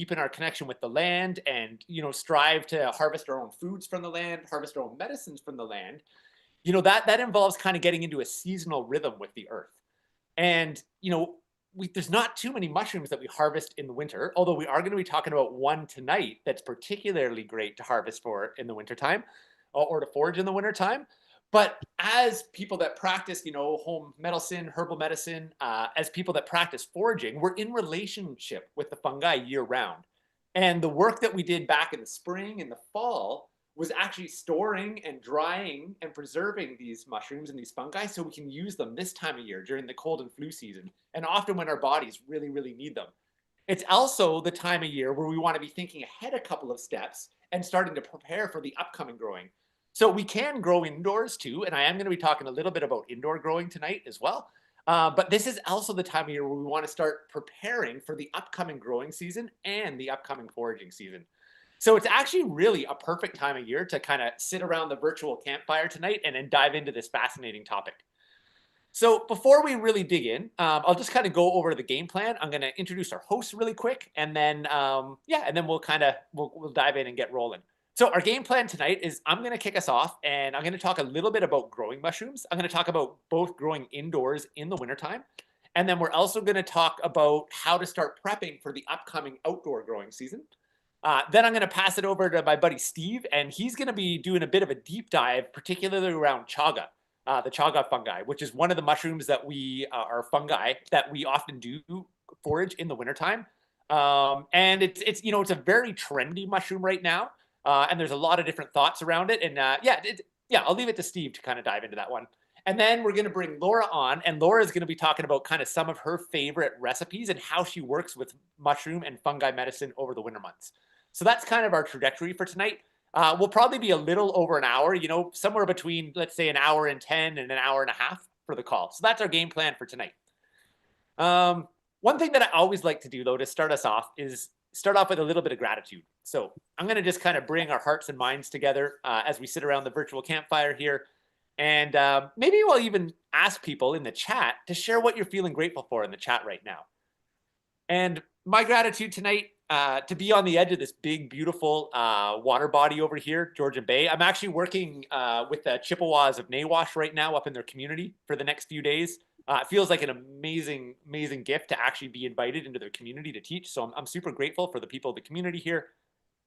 deepen our connection with the land and, strive to harvest our own foods from the land, harvest our own medicines from the land, that involves kind of getting into a seasonal rhythm with the earth. And, there's not too many mushrooms that we harvest in the winter, although we are going to be talking about one tonight that's particularly great to harvest for in the wintertime or to forage in the wintertime. But as people that practice, home medicine, herbal medicine, as people that practice foraging, we're in relationship with the fungi year round. And the work that we did back in the spring and the fall was actually storing and drying and preserving these mushrooms and these fungi so we can use them this time of year during the cold and flu season, and often when our bodies really, really need them. It's also the time of year where we want to be thinking ahead a couple of steps and starting to prepare for the upcoming growing. So we can grow indoors too, and I am going to be talking a little bit about indoor growing tonight as well. But this is also the time of year where we want to start preparing for the upcoming growing season and the upcoming foraging season. So it's actually really a perfect time of year to kind of sit around the virtual campfire tonight and then dive into this fascinating topic. So before we really dig in, I'll just kind of go over the game plan. I'm going to introduce our hosts really quick, and then and then we'll dive in and get rolling. So our game plan tonight is I'm going to kick us off, and I'm going to talk a little bit about growing mushrooms. I'm going to talk about both growing indoors in the wintertime, and then we're also going to talk about how to start prepping for the upcoming outdoor growing season. Then I'm going to pass it over to my buddy Steve, and he's going to be doing a bit of a deep dive, particularly around chaga, the chaga fungi, which is one of the mushrooms that we are fungi that we often do forage in the wintertime. And it's a very trendy mushroom right now, and there's a lot of different thoughts around it. And I'll leave it to Steve to kind of dive into that one. And then we're going to bring Laura on, and Laura is going to be talking about kind of some of her favorite recipes and how she works with mushroom and fungi medicine over the winter months. So that's kind of our trajectory for tonight. We'll probably be a little over an hour, somewhere between, let's say, an hour and 10 and an hour and a half for the call. So that's our game plan for tonight. One thing that I always like to do, though, to start us off is start off with a little bit of gratitude. So I'm going to just kind of bring our hearts and minds together as we sit around the virtual campfire here. And maybe we'll even ask people in the chat to share what you're feeling grateful for in the chat right now. And my gratitude tonight to be on the edge of this big, beautiful water body over here, Georgian Bay. I'm actually working with the Chippewas of Nawash right now up in their community for the next few days. It feels like an amazing, amazing gift to actually be invited into their community to teach. So I'm super grateful for the people of the community here.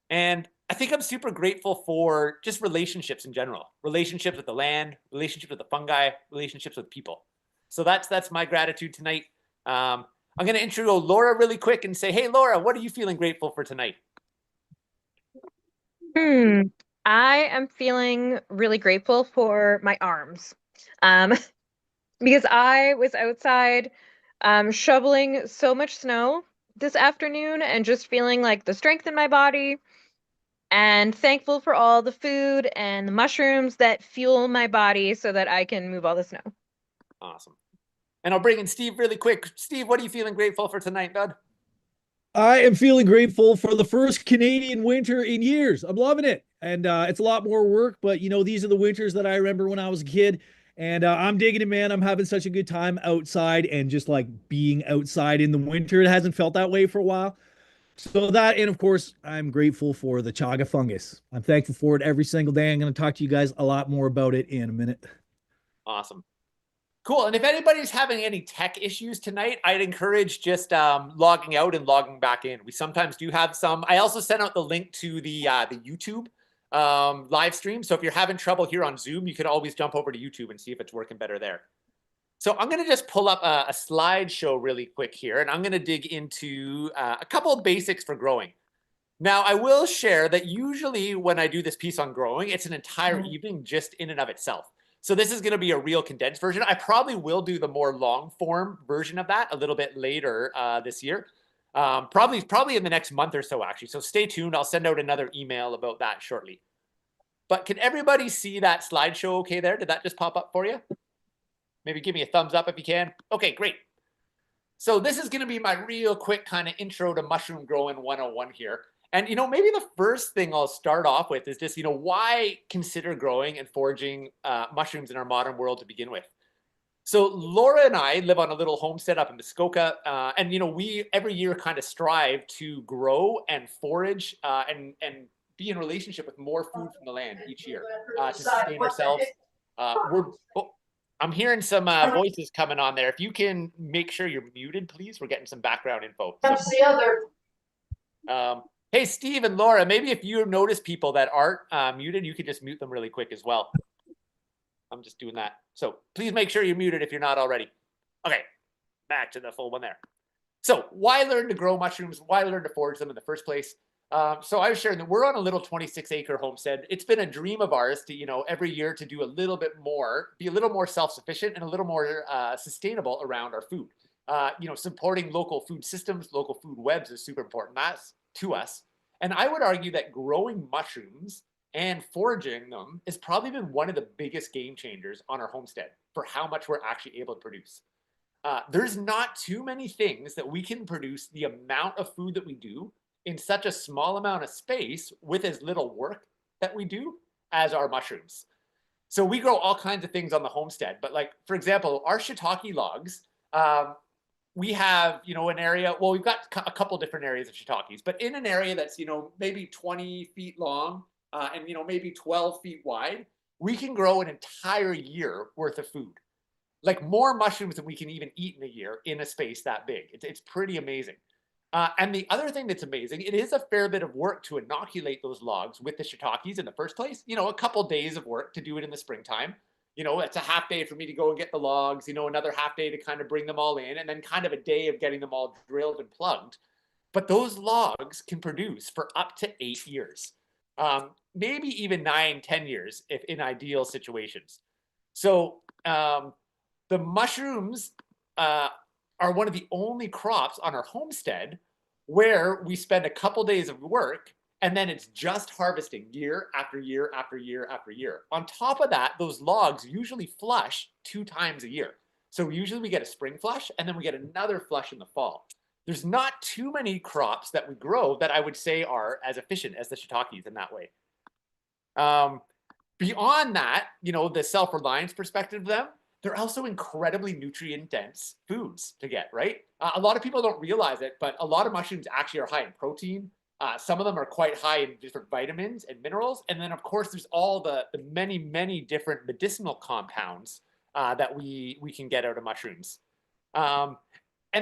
And I think I'm super grateful for just relationships in general, relationships with the land, relationships with the fungi, relationships with people. So that's my gratitude tonight. I'm going to intro Laura really quick and say, hey, Laura, what are you feeling grateful for tonight? I am feeling really grateful for my arms. Because I was outside shoveling so much snow this afternoon and just feeling like the strength in my body and thankful for all the food and the mushrooms that fuel my body so that I can move all the snow. Awesome. And I'll bring in Steve really quick. Steve, what are you feeling grateful for tonight, bud? I am feeling grateful for the first Canadian winter in years. I'm loving it. And it's a lot more work, but these are the winters that I remember when I was a kid. And I'm digging it, man. I'm having such a good time outside and just like being outside in the winter. It hasn't felt that way for a while. So that, and of course, I'm grateful for the chaga fungus. I'm thankful for it every single day. I'm going to talk to you guys a lot more about it in a minute. Awesome. Cool. And if anybody's having any tech issues tonight, I'd encourage just logging out and logging back in. We sometimes do have some. I also sent out the link to the YouTube live stream. So if you're having trouble here on Zoom, you could always jump over to YouTube and see if it's working better there. So I'm going to just pull up a slideshow really quick here, and I'm going to dig into a couple of basics for growing. Now, I will share that usually when I do this piece on growing, it's an entire evening just in and of itself. So this is going to be a real condensed version. I probably will do the more long form version of that a little bit later this year. Probably in the next month or so, actually. So stay tuned. I'll send out another email about that shortly. But can everybody see that slideshow okay there? Did that just pop up for you? Maybe give me a thumbs up if you can. Okay, great. So this is going to be my real quick kind of intro to mushroom growing 101 here. And, maybe the first thing I'll start off with is just, why consider growing and foraging mushrooms in our modern world to begin with? So Laura and I live on a little homestead up in Muskoka, and we every year kind of strive to grow and forage and be in relationship with more food from the land each year to sustain ourselves. We're oh, I'm hearing some voices coming on there. If you can make sure you're muted, please. We're getting some background info. So, hey, Steve and Laura, maybe if you notice people that aren't muted, you could just mute them really quick as well. I'm just doing that. So please make sure you're muted if you're not already. Okay, back to the full one there. So why learn to grow mushrooms? Why learn to forage them in the first place? So I was sharing that we're on a little 26-acre homestead. It's been a dream of ours to, every year to do a little bit more, be a little more self-sufficient and a little more sustainable around our food. Supporting local food systems, local food webs is super important. That's to us. And I would argue that growing mushrooms and foraging them has probably been one of the biggest game changers on our homestead for how much we're actually able to produce. There's not too many things that we can produce the amount of food that we do in such a small amount of space with as little work that we do as our mushrooms. So we grow all kinds of things on the homestead, but like, for example, our shiitake logs, we have, an area, well, we've got a couple different areas of shiitakes, but in an area that's, maybe 20 feet long and, maybe 12 feet wide, we can grow an entire year worth of food. Like more mushrooms than we can even eat in a year in a space that big. It's pretty amazing. And the other thing that's amazing, it is a fair bit of work to inoculate those logs with the shiitakes in the first place. A couple days of work to do it in the springtime. It's a half day for me to go and get the logs, another half day to kind of bring them all in, and then kind of a day of getting them all drilled and plugged. But those logs can produce for up to 8 years, maybe even 9, 10 years if in ideal situations. So the mushrooms are one of the only crops on our homestead where we spend a couple days of work and then it's just harvesting year after year after year after year. On top of that, those logs usually flush 2 times a year. So usually we get a spring flush and then we get another flush in the fall. There's not too many crops that we grow that I would say are as efficient as the shiitakes in that way. Beyond that, the self-reliance perspective of them, they're also incredibly nutrient-dense foods to get, right? A lot of people don't realize it, but a lot of mushrooms actually are high in protein. Some of them are quite high in different vitamins and minerals. And then, of course, there's all the many, many different medicinal compounds that we can get out of mushrooms. And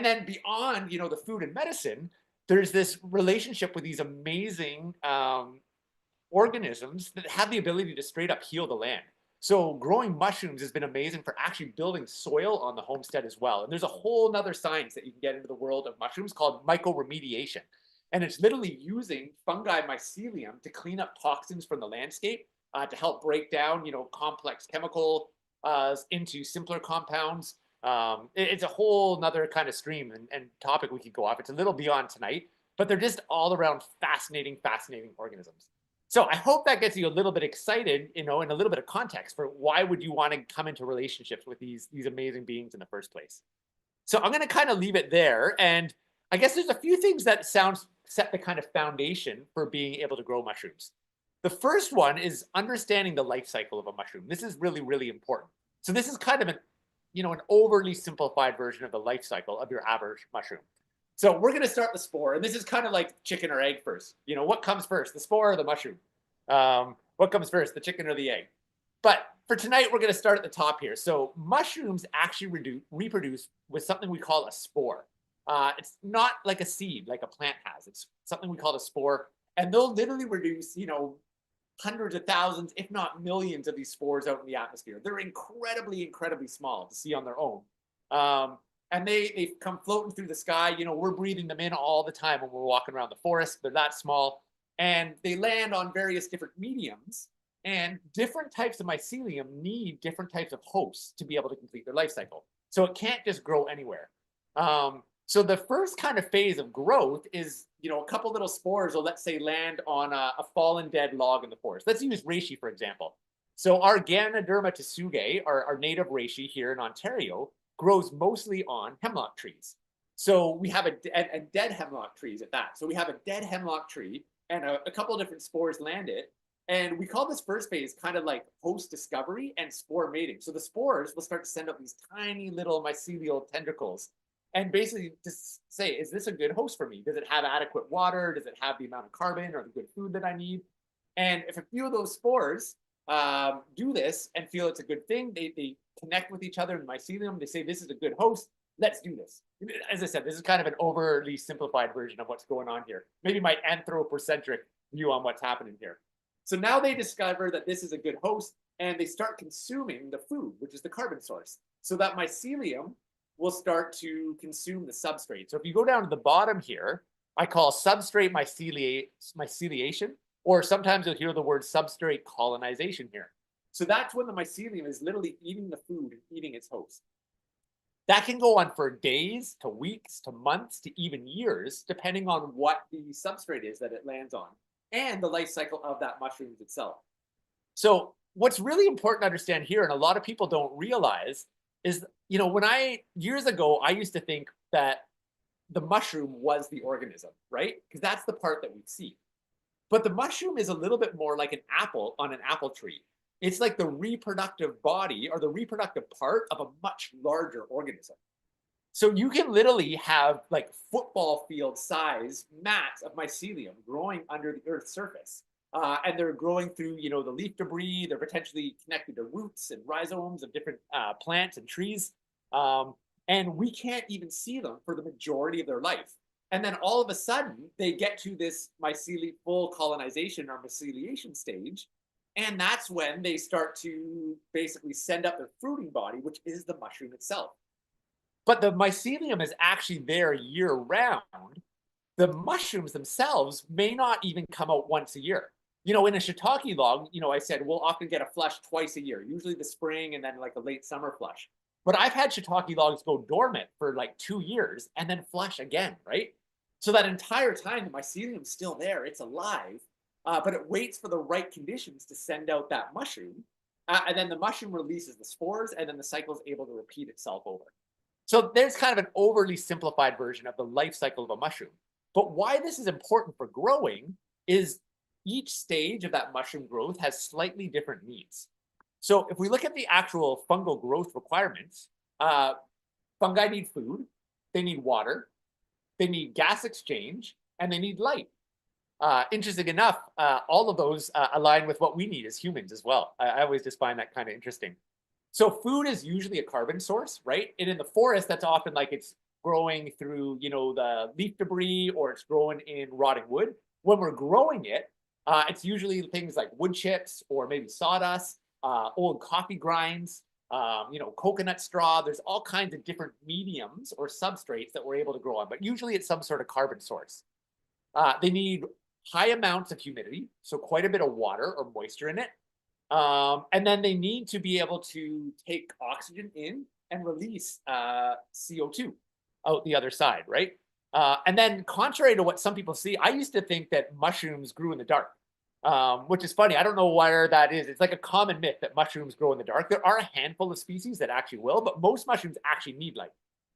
then beyond, the food and medicine, there's this relationship with these amazing organisms that have the ability to straight up heal the land. So growing mushrooms has been amazing for actually building soil on the homestead as well. And there's a whole nother science that you can get into the world of mushrooms called mycoremediation. And it's literally using fungi mycelium to clean up toxins from the landscape to help break down, complex chemical into simpler compounds. It's a whole nother kind of stream and topic we could go off. It's a little beyond tonight, but they're just all around fascinating, fascinating organisms. So I hope that gets you a little bit excited, and a little bit of context for why would you want to come into relationships with these amazing beings in the first place. So I'm going to kind of leave it there. And I guess there's a few things that set the kind of foundation for being able to grow mushrooms. The first one is understanding the life cycle of a mushroom. This is really, really important. So this is kind of an overly simplified version of the life cycle of your average mushroom. So we're going to start the spore, and this is kind of like chicken or egg first. What comes first, the spore or the mushroom? What comes first, the chicken or the egg? But for tonight, we're going to start at the top here. So mushrooms actually reproduce with something we call a spore. It's not like a seed, like a plant has. It's something we call a spore, and they'll literally reduce, hundreds of thousands, if not millions, of these spores out in the atmosphere. They're incredibly, incredibly small to see on their own. And they come floating through the sky. We're breathing them in all the time when we're walking around the forest. They're that small. And they land on various different mediums. And different types of mycelium need different types of hosts to be able to complete their life cycle. So it can't just grow anywhere. So the first kind of phase of growth is, a couple little spores will, let's say, land on a fallen dead log in the forest. Let's use reishi, for example. So our Ganoderma tsugae, our native reishi here in Ontario, grows mostly on hemlock trees. So we have a dead hemlock trees at that. So we have a dead hemlock tree and a couple of different spores land it. And we call this first phase kind of like host discovery and spore mating. So the spores will start to send out these tiny little mycelial tendricles and basically just say, is this a good host for me? Does it have adequate water? Does it have the amount of carbon or the good food that I need? And if a few of those spores do this and feel it's a good thing, they connect with each other in the mycelium. They say, this is a good host. Let's do this. As I said, this is kind of an overly simplified version of what's going on here. Maybe my anthropocentric view on what's happening here. So now they discover that this is a good host and they start consuming the food, which is the carbon source. So that mycelium will start to consume the substrate. So if you go down to the bottom here, I call substrate myceliation, or sometimes you'll hear the word substrate colonization here. So that's when the mycelium is literally eating the food and eating its host. That can go on for days to weeks to months to even years, depending on what the substrate is that it lands on and the life cycle of that mushroom itself. So what's really important to understand here, and a lot of people don't realize, is, when years ago, I used to think that the mushroom was the organism, right? Because that's the part that we see. But the mushroom is a little bit more like an apple on an apple tree. It's like the reproductive body or the reproductive part of a much larger organism. So you can literally have like football field size mats of mycelium growing under the Earth's surface. And they're growing through, the leaf debris. They're potentially connected to roots and rhizomes of different plants and trees. And we can't even see them for the majority of their life. And then all of a sudden, they get to this full colonization or myceliation stage. And that's when they start to basically send up their fruiting body, which is the mushroom itself. But the mycelium is actually there year round. The mushrooms themselves may not even come out once a year. In a shiitake log, I said we'll often get a flush twice a year, usually the spring and then like a late summer flush. But I've had shiitake logs go dormant for like 2 years and then flush again, right? So that entire time, the mycelium's still there, it's alive, but it waits for the right conditions to send out that mushroom. And then the mushroom releases the spores, and then the cycle is able to repeat itself over. So there's kind of an overly simplified version of the life cycle of a mushroom. But why this is important for growing is each stage of that mushroom growth has slightly different needs. So if we look at the actual fungal growth requirements, fungi need food, they need water, they need gas exchange, and they need light. Interesting enough, all of those align with what we need as humans as well. I always just find that kind of interesting. So food is usually a carbon source, right? And in the forest, that's often like it's growing through, the leaf debris, or it's growing in rotting wood. When we're growing it, it's usually things like wood chips or maybe sawdust, old coffee grinds, coconut straw. There's all kinds of different mediums or substrates that we're able to grow on, but usually it's some sort of carbon source. They need high amounts of humidity, so quite a bit of water or moisture in it. And then they need to be able to take oxygen in and release CO2 out the other side, right? And then contrary to what some people see, I used to think that mushrooms grew in the dark, which is funny. I don't know where that is. It's like a common myth that mushrooms grow in the dark. There are a handful of species that actually will, but most mushrooms actually need light.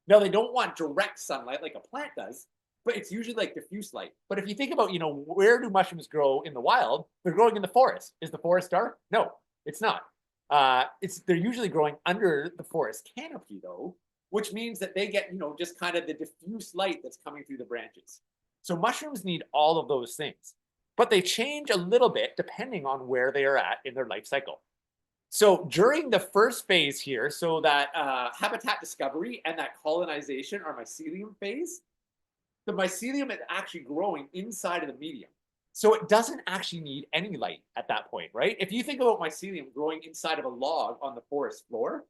Now, they don't want direct sunlight like a plant does, but it's usually like diffuse light. But if you think about, where do mushrooms grow in the wild? They're growing in the forest. Is the forest dark? No, it's not. They're usually growing under the forest canopy though, which means that they get, just kind of the diffuse light that's coming through the branches. So mushrooms need all of those things, but they change a little bit depending on where they are at in their life cycle. So during the first phase here, so that habitat discovery and that colonization or mycelium phase, the mycelium is actually growing inside of the medium. So it doesn't actually need any light at that point, right? If you think about mycelium growing inside of a log on the forest floor,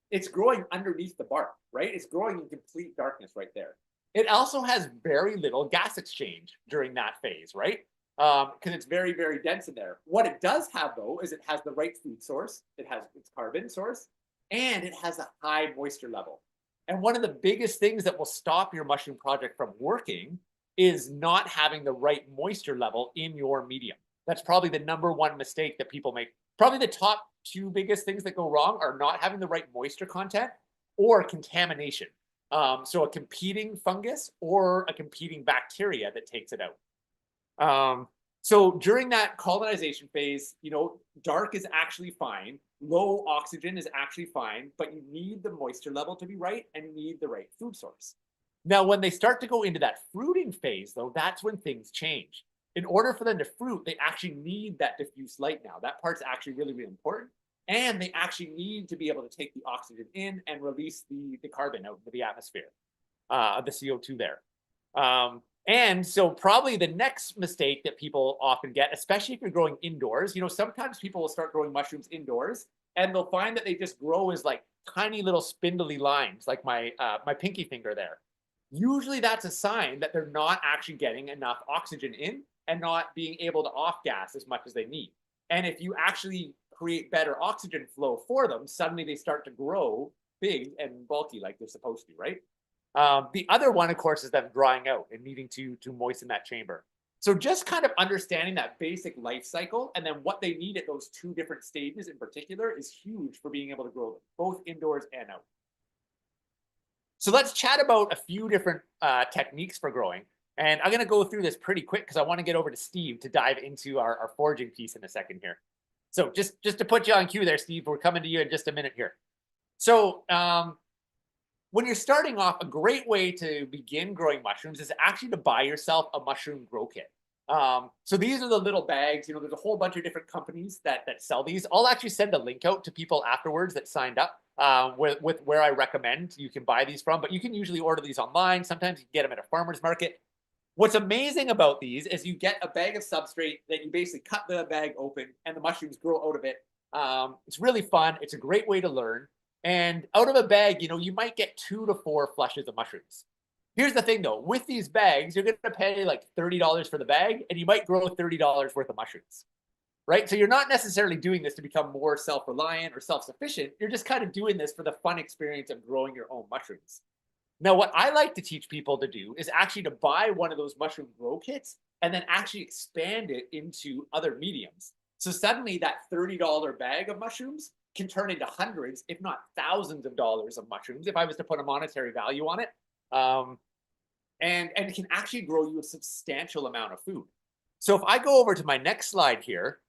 it's growing underneath the bark, right? It's growing in complete darkness right there. It also has very little gas exchange during that phase, right? Because it's very, very dense in there. What it does have, though, is it has the right food source, it has its carbon source, and it has a high moisture level. And one of the biggest things that will stop your mushroom project from working is not having the right moisture level in your medium. That's probably the number one mistake that people make. Probably the top two biggest things that go wrong are not having the right moisture content or contamination. So a competing fungus or a competing bacteria that takes it out. So during that colonization phase, dark is actually fine. Low oxygen is actually fine, but you need the moisture level to be right and you need the right food source. Now, when they start to go into that fruiting phase, though, that's when things change. In order for them to fruit, they actually need that diffuse light now. That part's actually really, really important. And they actually need to be able to take the oxygen in and release the carbon out into the atmosphere, the CO2 there. And so probably the next mistake that people often get, especially if you're growing indoors, sometimes people will start growing mushrooms indoors and they'll find that they just grow as like tiny little spindly lines, like my pinky finger there. Usually that's a sign that they're not actually getting enough oxygen in and not being able to off gas as much as they need. And if you actually create better oxygen flow for them, suddenly they start to grow big and bulky like they're supposed to, right? The other one, of course, is them drying out and needing to moisten that chamber. So just kind of understanding that basic life cycle and then what they need at those two different stages in particular is huge for being able to grow them, both indoors and out. So let's chat about a few different techniques for growing. And I'm going to go through this pretty quick because I want to get over to Steve to dive into our foraging piece in a second here. So just to put you on cue there, Steve, we're coming to you in just a minute here. So when you're starting off, a great way to begin growing mushrooms is actually to buy yourself a mushroom grow kit. So these are the little bags. There's a whole bunch of different companies that sell these. I'll actually send a link out to people afterwards that signed up with where I recommend you can buy these from. But you can usually order these online. Sometimes you can get them at a farmer's market. What's amazing about these is you get a bag of substrate that you basically cut the bag open and the mushrooms grow out of it. It's really fun. It's a great way to learn. And out of a bag, you might get 2 to 4 flushes of mushrooms. Here's the thing though, with these bags, you're going to pay like $30 for the bag and you might grow $30 worth of mushrooms, right? So you're not necessarily doing this to become more self-reliant or self-sufficient. You're just kind of doing this for the fun experience of growing your own mushrooms. Now, what I like to teach people to do is actually to buy one of those mushroom grow kits and then actually expand it into other mediums. So suddenly that $30 bag of mushrooms can turn into hundreds, if not thousands of dollars of mushrooms, if I was to put a monetary value on it. And it can actually grow you a substantial amount of food. So if I go over to my next slide here,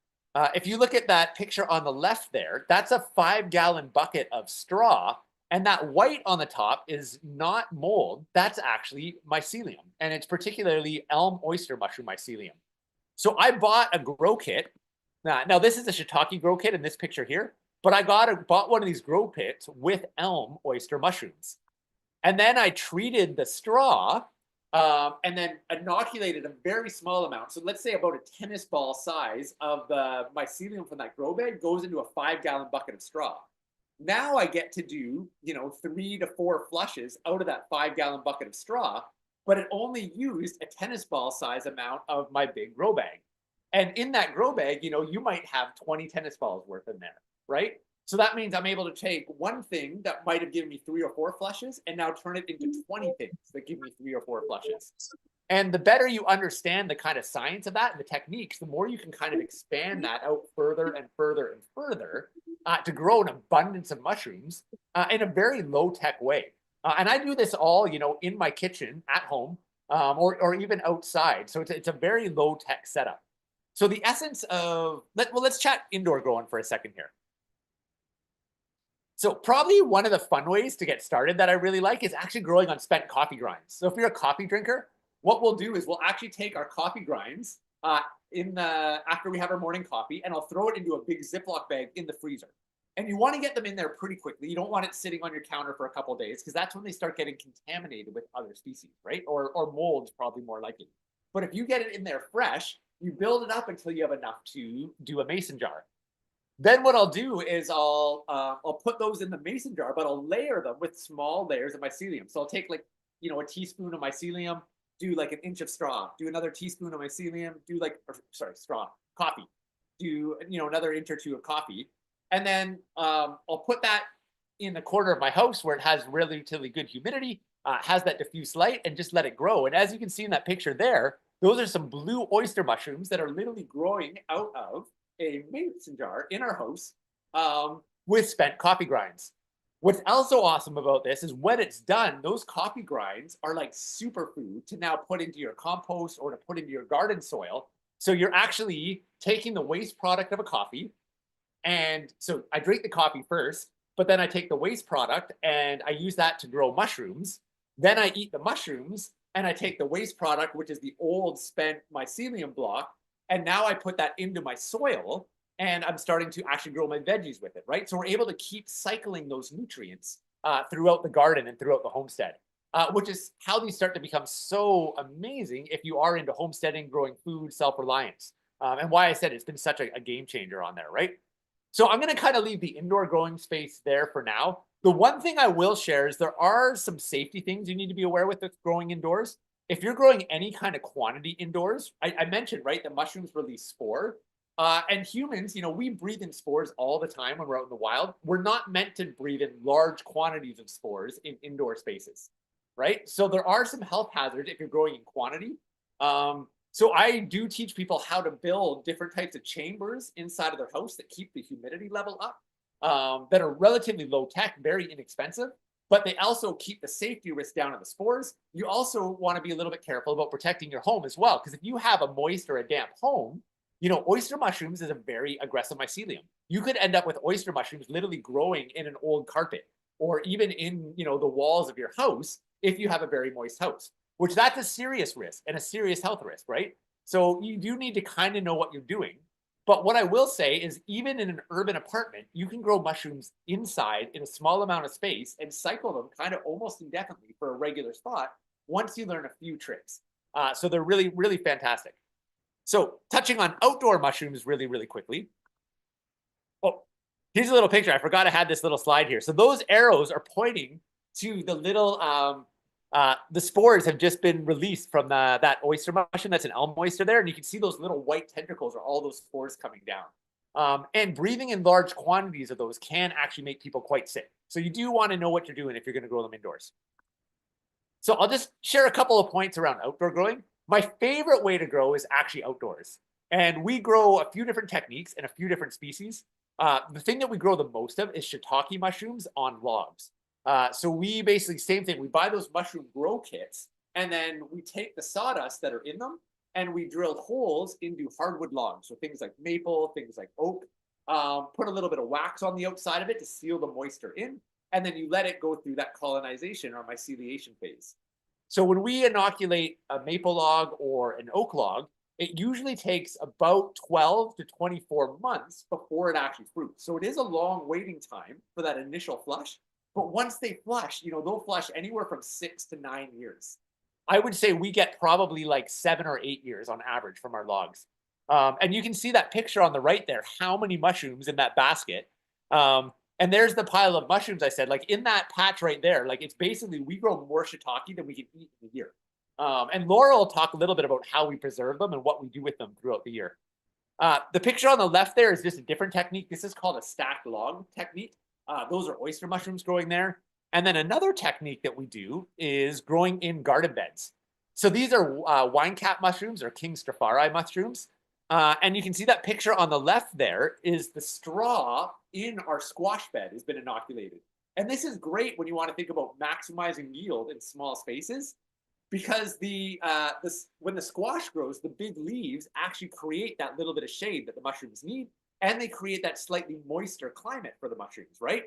if you look at that picture on the left there, that's a 5-gallon bucket of straw. And that white on the top is not mold. That's actually mycelium. And it's particularly elm oyster mushroom mycelium. So I bought a grow kit. Now this is a shiitake grow kit in this picture here. But I bought one of these grow pits with elm oyster mushrooms. And then I treated the straw and then inoculated a very small amount. So let's say about a tennis ball size of the mycelium from that grow bag goes into a 5-gallon bucket of straw. Now I get to do, 3 to 4 flushes out of that 5-gallon bucket of straw, but it only used a tennis ball size amount of my big grow bag. And in that grow bag, you might have 20 tennis balls worth in there, right? So that means I'm able to take one thing that might have given me 3 or 4 flushes and now turn it into 20 things that give me 3 or 4 flushes. And the better you understand the kind of science of that and the techniques, the more you can kind of expand that out further and further and further to grow an abundance of mushrooms in a very low tech way. And I do this all, in my kitchen at home or even outside. So it's a very low tech setup. So the essence of, let's chat indoor growing for a second here. So probably one of the fun ways to get started that I really like is actually growing on spent coffee grinds. So if you're a coffee drinker, what we'll do is we'll actually take our coffee grinds after we have our morning coffee, and I'll throw it into a big Ziploc bag in the freezer. And you want to get them in there pretty quickly. You don't want it sitting on your counter for a couple of days because that's when they start getting contaminated with other species, right? Or mold's probably more likely. But if you get it in there fresh, you build it up until you have enough to do a mason jar. Then what I'll do is I'll put those in the mason jar, but I'll layer them with small layers of mycelium. So I'll take like, a teaspoon of mycelium, do like an inch of straw, do another teaspoon of mycelium, coffee, do, another inch or two of coffee. And then I'll put that in the corner of my house where it has relatively good humidity, has that diffuse light, and just let it grow. And as you can see in that picture there, those are some blue oyster mushrooms that are literally growing out of a mason jar in our house with spent coffee grinds. What's also awesome about this is when it's done, those coffee grinds are like superfood to now put into your compost or to put into your garden soil. So you're actually taking the waste product of a coffee. And so I drink the coffee first, but then I take the waste product and I use that to grow mushrooms. Then I eat the mushrooms and I take the waste product, which is the old spent mycelium block, and now I put that into my soil and I'm starting to actually grow my veggies with it, right? So we're able to keep cycling those nutrients throughout the garden and throughout the homestead, which is how these start to become so amazing if you are into homesteading, growing food, self-reliance. And why I said it's been such a game changer on there, right? So I'm going to kind of leave the indoor growing space there for now. The one thing I will share is there are some safety things you need to be aware with growing indoors. If you're growing any kind of quantity indoors, I mentioned, right, that mushrooms release spore. And humans, we breathe in spores all the time when we're out in the wild. We're not meant to breathe in large quantities of spores in indoor spaces, right? So there are some health hazards if you're growing in quantity. So I do teach people how to build different types of chambers inside of their house that keep the humidity level up, that are relatively low tech, very inexpensive, but they also keep the safety risk down on the spores. You also want to be a little bit careful about protecting your home as well, because if you have a moist or a damp home, oyster mushrooms is a very aggressive mycelium. You could end up with oyster mushrooms literally growing in an old carpet or even in, the walls of your house if you have a very moist house, which that's a serious risk and a serious health risk, right? So you do need to kind of know what you're doing. But what I will say is, even in an urban apartment, you can grow mushrooms inside in a small amount of space and cycle them kind of almost indefinitely for a regular spot once you learn a few tricks. So they're really, really fantastic. So touching on outdoor mushrooms really, really quickly. Oh, here's a little picture. I forgot I had this little slide here. So those arrows are pointing to the little the spores have just been released from that oyster mushroom. That's an elm oyster there. And you can see those little white tentacles are all those spores coming down. And breathing in large quantities of those can actually make people quite sick. So you do want to know what you're doing if you're going to grow them indoors. So I'll just share a couple of points around outdoor growing. My favorite way to grow is actually outdoors. And we grow a few different techniques and a few different species. The thing that we grow the most of is shiitake mushrooms on logs. So we basically, same thing. We buy those mushroom grow kits, and then we take the sawdust that are in them, and we drill holes into hardwood logs. So things like maple, things like oak. Put a little bit of wax on the outside of it to seal the moisture in, and then you let it go through that colonization or myceliation phase. So when we inoculate a maple log or an oak log, it usually takes about 12 to 24 months before it actually fruits. So it is a long waiting time for that initial flush. But once they flush, they'll flush anywhere from 6 to 9 years. I would say we get probably like 7 or 8 years on average from our logs. And you can see that picture on the right there, how many mushrooms in that basket. And there's the pile of mushrooms I said, like in that patch right there, like it's basically, we grow more shiitake than we can eat in a year. And Laura will talk a little bit about how we preserve them and what we do with them throughout the year. The picture on the left there is just a different technique. This is called a stacked log technique. Those are oyster mushrooms growing there. And then another technique that we do is growing in garden beds. So these are wine cap mushrooms or King Straffari mushrooms. And you can see that picture on the left there is the straw in our squash bed has been inoculated. And this is great when you want to think about maximizing yield in small spaces, because when the squash grows, the big leaves actually create that little bit of shade that the mushrooms need, and they create that slightly moister climate for the mushrooms, right?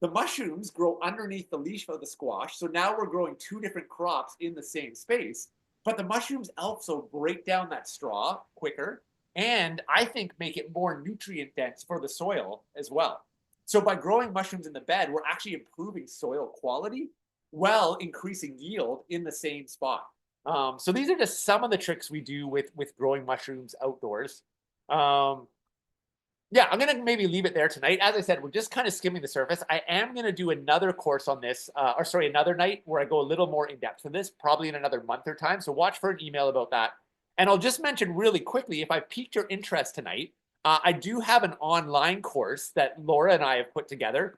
The mushrooms grow underneath the leaf of the squash, so now we're growing two different crops in the same space, but the mushrooms also break down that straw quicker, and I think make it more nutrient dense for the soil as well. So by growing mushrooms in the bed, we're actually improving soil quality while increasing yield in the same spot. So these are just some of the tricks we do with growing mushrooms outdoors. Yeah, I'm gonna maybe leave it there tonight. As I said, we're just kind of skimming the surface. I am gonna do another course on this, or sorry, another night where I go a little more in depth to this, probably in another month or time. So watch for an email about that. And I'll just mention really quickly, if I piqued your interest tonight, I do have an online course that Laura and I have put together,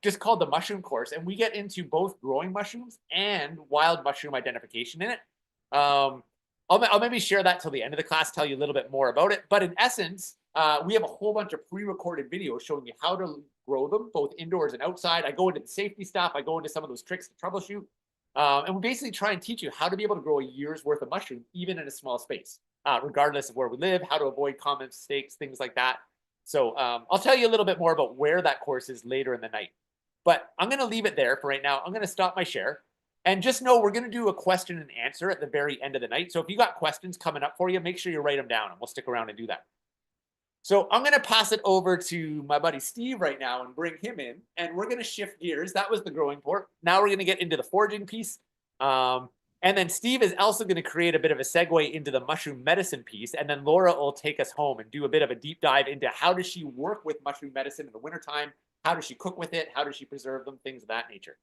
just called the Mushroom Course, and we get into both growing mushrooms and wild mushroom identification in it. I'll maybe share that till the end of the class, tell you a little bit more about it. But in essence, we have a whole bunch of pre-recorded videos showing you how to grow them, both indoors and outside. I go into the safety stuff. I go into some of those tricks to troubleshoot. And we basically try and teach you how to be able to grow a year's worth of mushroom, even in a small space. regardless of where we live, how to avoid common mistakes, things like that. So I'll tell you a little bit more about where that course is later in the night. But I'm going to leave it there for right now. I'm going to stop my share. And just know we're going to do a question and answer at the very end of the night. So if you got questions coming up for you, make sure you write them down and we'll stick around and do that. So I'm going to pass it over to my buddy Steve right now and bring him in. And we're going to shift gears. That was the growing part. Now we're going to get into the foraging piece. And then Steve is also going to create a bit of a segue into the mushroom medicine piece. And then Laura will take us home and do a bit of a deep dive into how does she work with mushroom medicine in the wintertime? How does she cook with it? How does she preserve them? Things of that nature.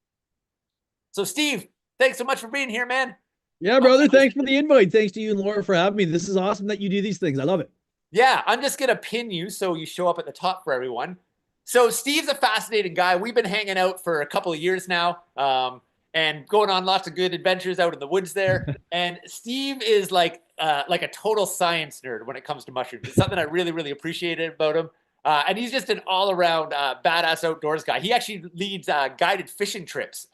So Steve, thanks so much for being here, man. Yeah, brother. Thanks for the invite. Thanks to you and Laura for having me. This is awesome that you do these things. I love it. Yeah, I'm just going to pin you so you show up at the top for everyone. So Steve's a fascinating guy. We've been hanging out for a couple of years now and going on lots of good adventures out in the woods there. And Steve is like a total science nerd when it comes to mushrooms. It's something I really, really appreciated about him. And he's just an all-around badass outdoors guy. He actually leads guided fishing trips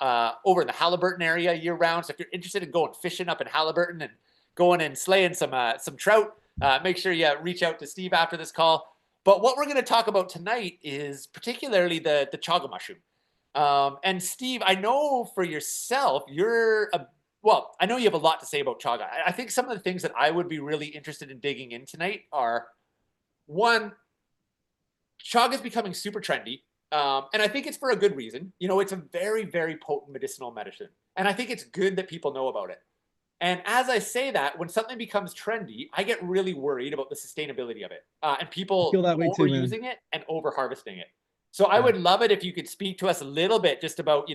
over in the Halliburton area year-round. So if you're interested in going fishing up in Halliburton and going and slaying some trout, make sure you reach out to Steve after this call. But what we're going to talk about tonight is particularly the chaga mushroom. And Steve, I know for yourself, I know you have a lot to say about chaga. I think some of the things that I would be really interested in digging in tonight are, one, chaga is becoming super trendy. And I think it's for a good reason. You know, it's a very, very potent medicinal medicine. And I think it's good that people know about it. And as I say that, when something becomes trendy, I get really worried about the sustainability of it and I feel people that way too, man. overusing it and over harvesting it. So I Yeah. would love it if you could speak to us a little bit just about,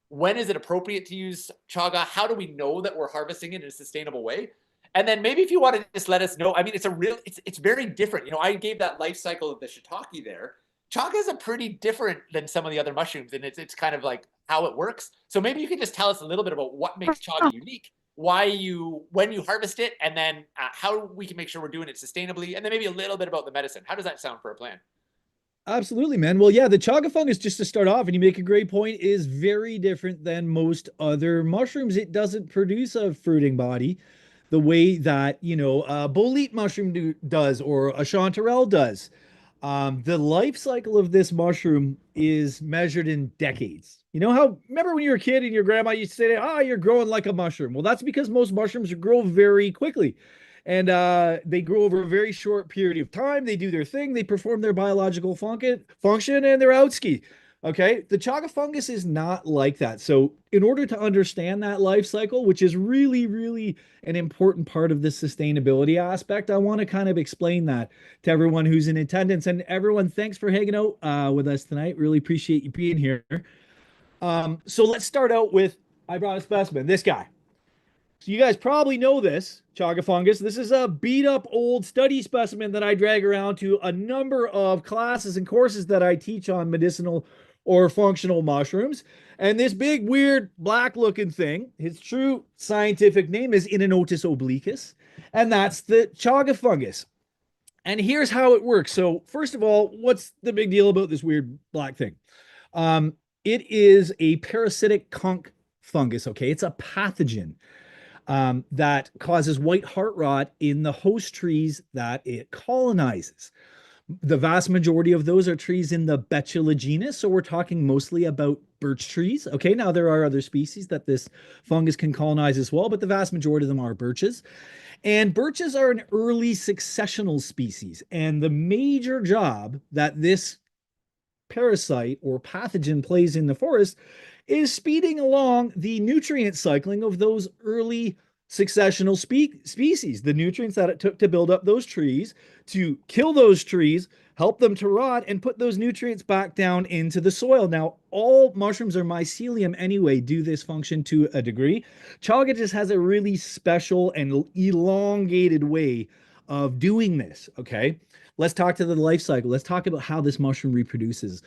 when is it appropriate to use chaga? How do we know that we're harvesting it in a sustainable way? And then maybe if you want to just let us know, I mean, it's very different. I gave that life cycle of the shiitake there. Chaga is a pretty different than some of the other mushrooms, and it's kind of like how it works. So maybe you could just tell us a little bit about what makes chaga unique, when you harvest it, and then how we can make sure we're doing it sustainably, and then maybe a little bit about the medicine. How does that sound for a plan? Absolutely, man. Well, yeah, the chaga fungus, just to start off, and you make a great point, is very different than most other mushrooms. It doesn't produce a fruiting body the way that, a bolete mushroom does or a chanterelle does. The life cycle of this mushroom is measured in decades. Remember when you were a kid and your grandma used to say, you're growing like a mushroom? Well, that's because most mushrooms grow very quickly. And they grow over a very short period of time. They do their thing, they perform their biological function, and they're out ski. Okay, the chaga fungus is not like that. So, in order to understand that life cycle, which is really, really an important part of the sustainability aspect, I want to kind of explain that to everyone who's in attendance. And everyone, thanks for hanging out with us tonight. Really appreciate you being here. So, let's start out with I brought a specimen, this guy. So you guys probably know this chaga fungus. This is a beat up old study specimen that I drag around to a number of classes and courses that I teach on medicinal or functional mushrooms. And this big, weird, black looking thing, his true scientific name is Inonotus obliquus, and that's the chaga fungus. And here's how it works. So, first of all, what's the big deal about this weird black thing? It is a parasitic conch fungus, okay? It's a pathogen that causes white heart rot in the host trees that it colonizes. The vast majority of those are trees in the Betula genus, so we're talking mostly about birch trees. Okay, now there are other species that this fungus can colonize as well, but the vast majority of them are birches. And birches are an early successional species, and the major job that this parasite or pathogen plays in the forest is speeding along the nutrient cycling of those early successional species, the nutrients that it took to build up those trees, to kill those trees, help them to rot, and put those nutrients back down into the soil. Now, all mushrooms are mycelium anyway, do this function to a degree. Chaga just has a really special and elongated way of doing this, okay? Let's talk to the life cycle. Let's talk about how this mushroom reproduces.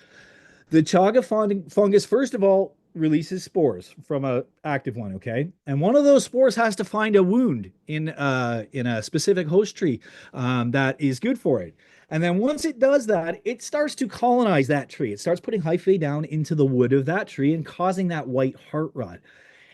The chaga fungus, first of all, releases spores from an active one, okay? And one of those spores has to find a wound in a specific host tree that is good for it. And then once it does that, it starts to colonize that tree. It starts putting hyphae down into the wood of that tree and causing that white heart rot.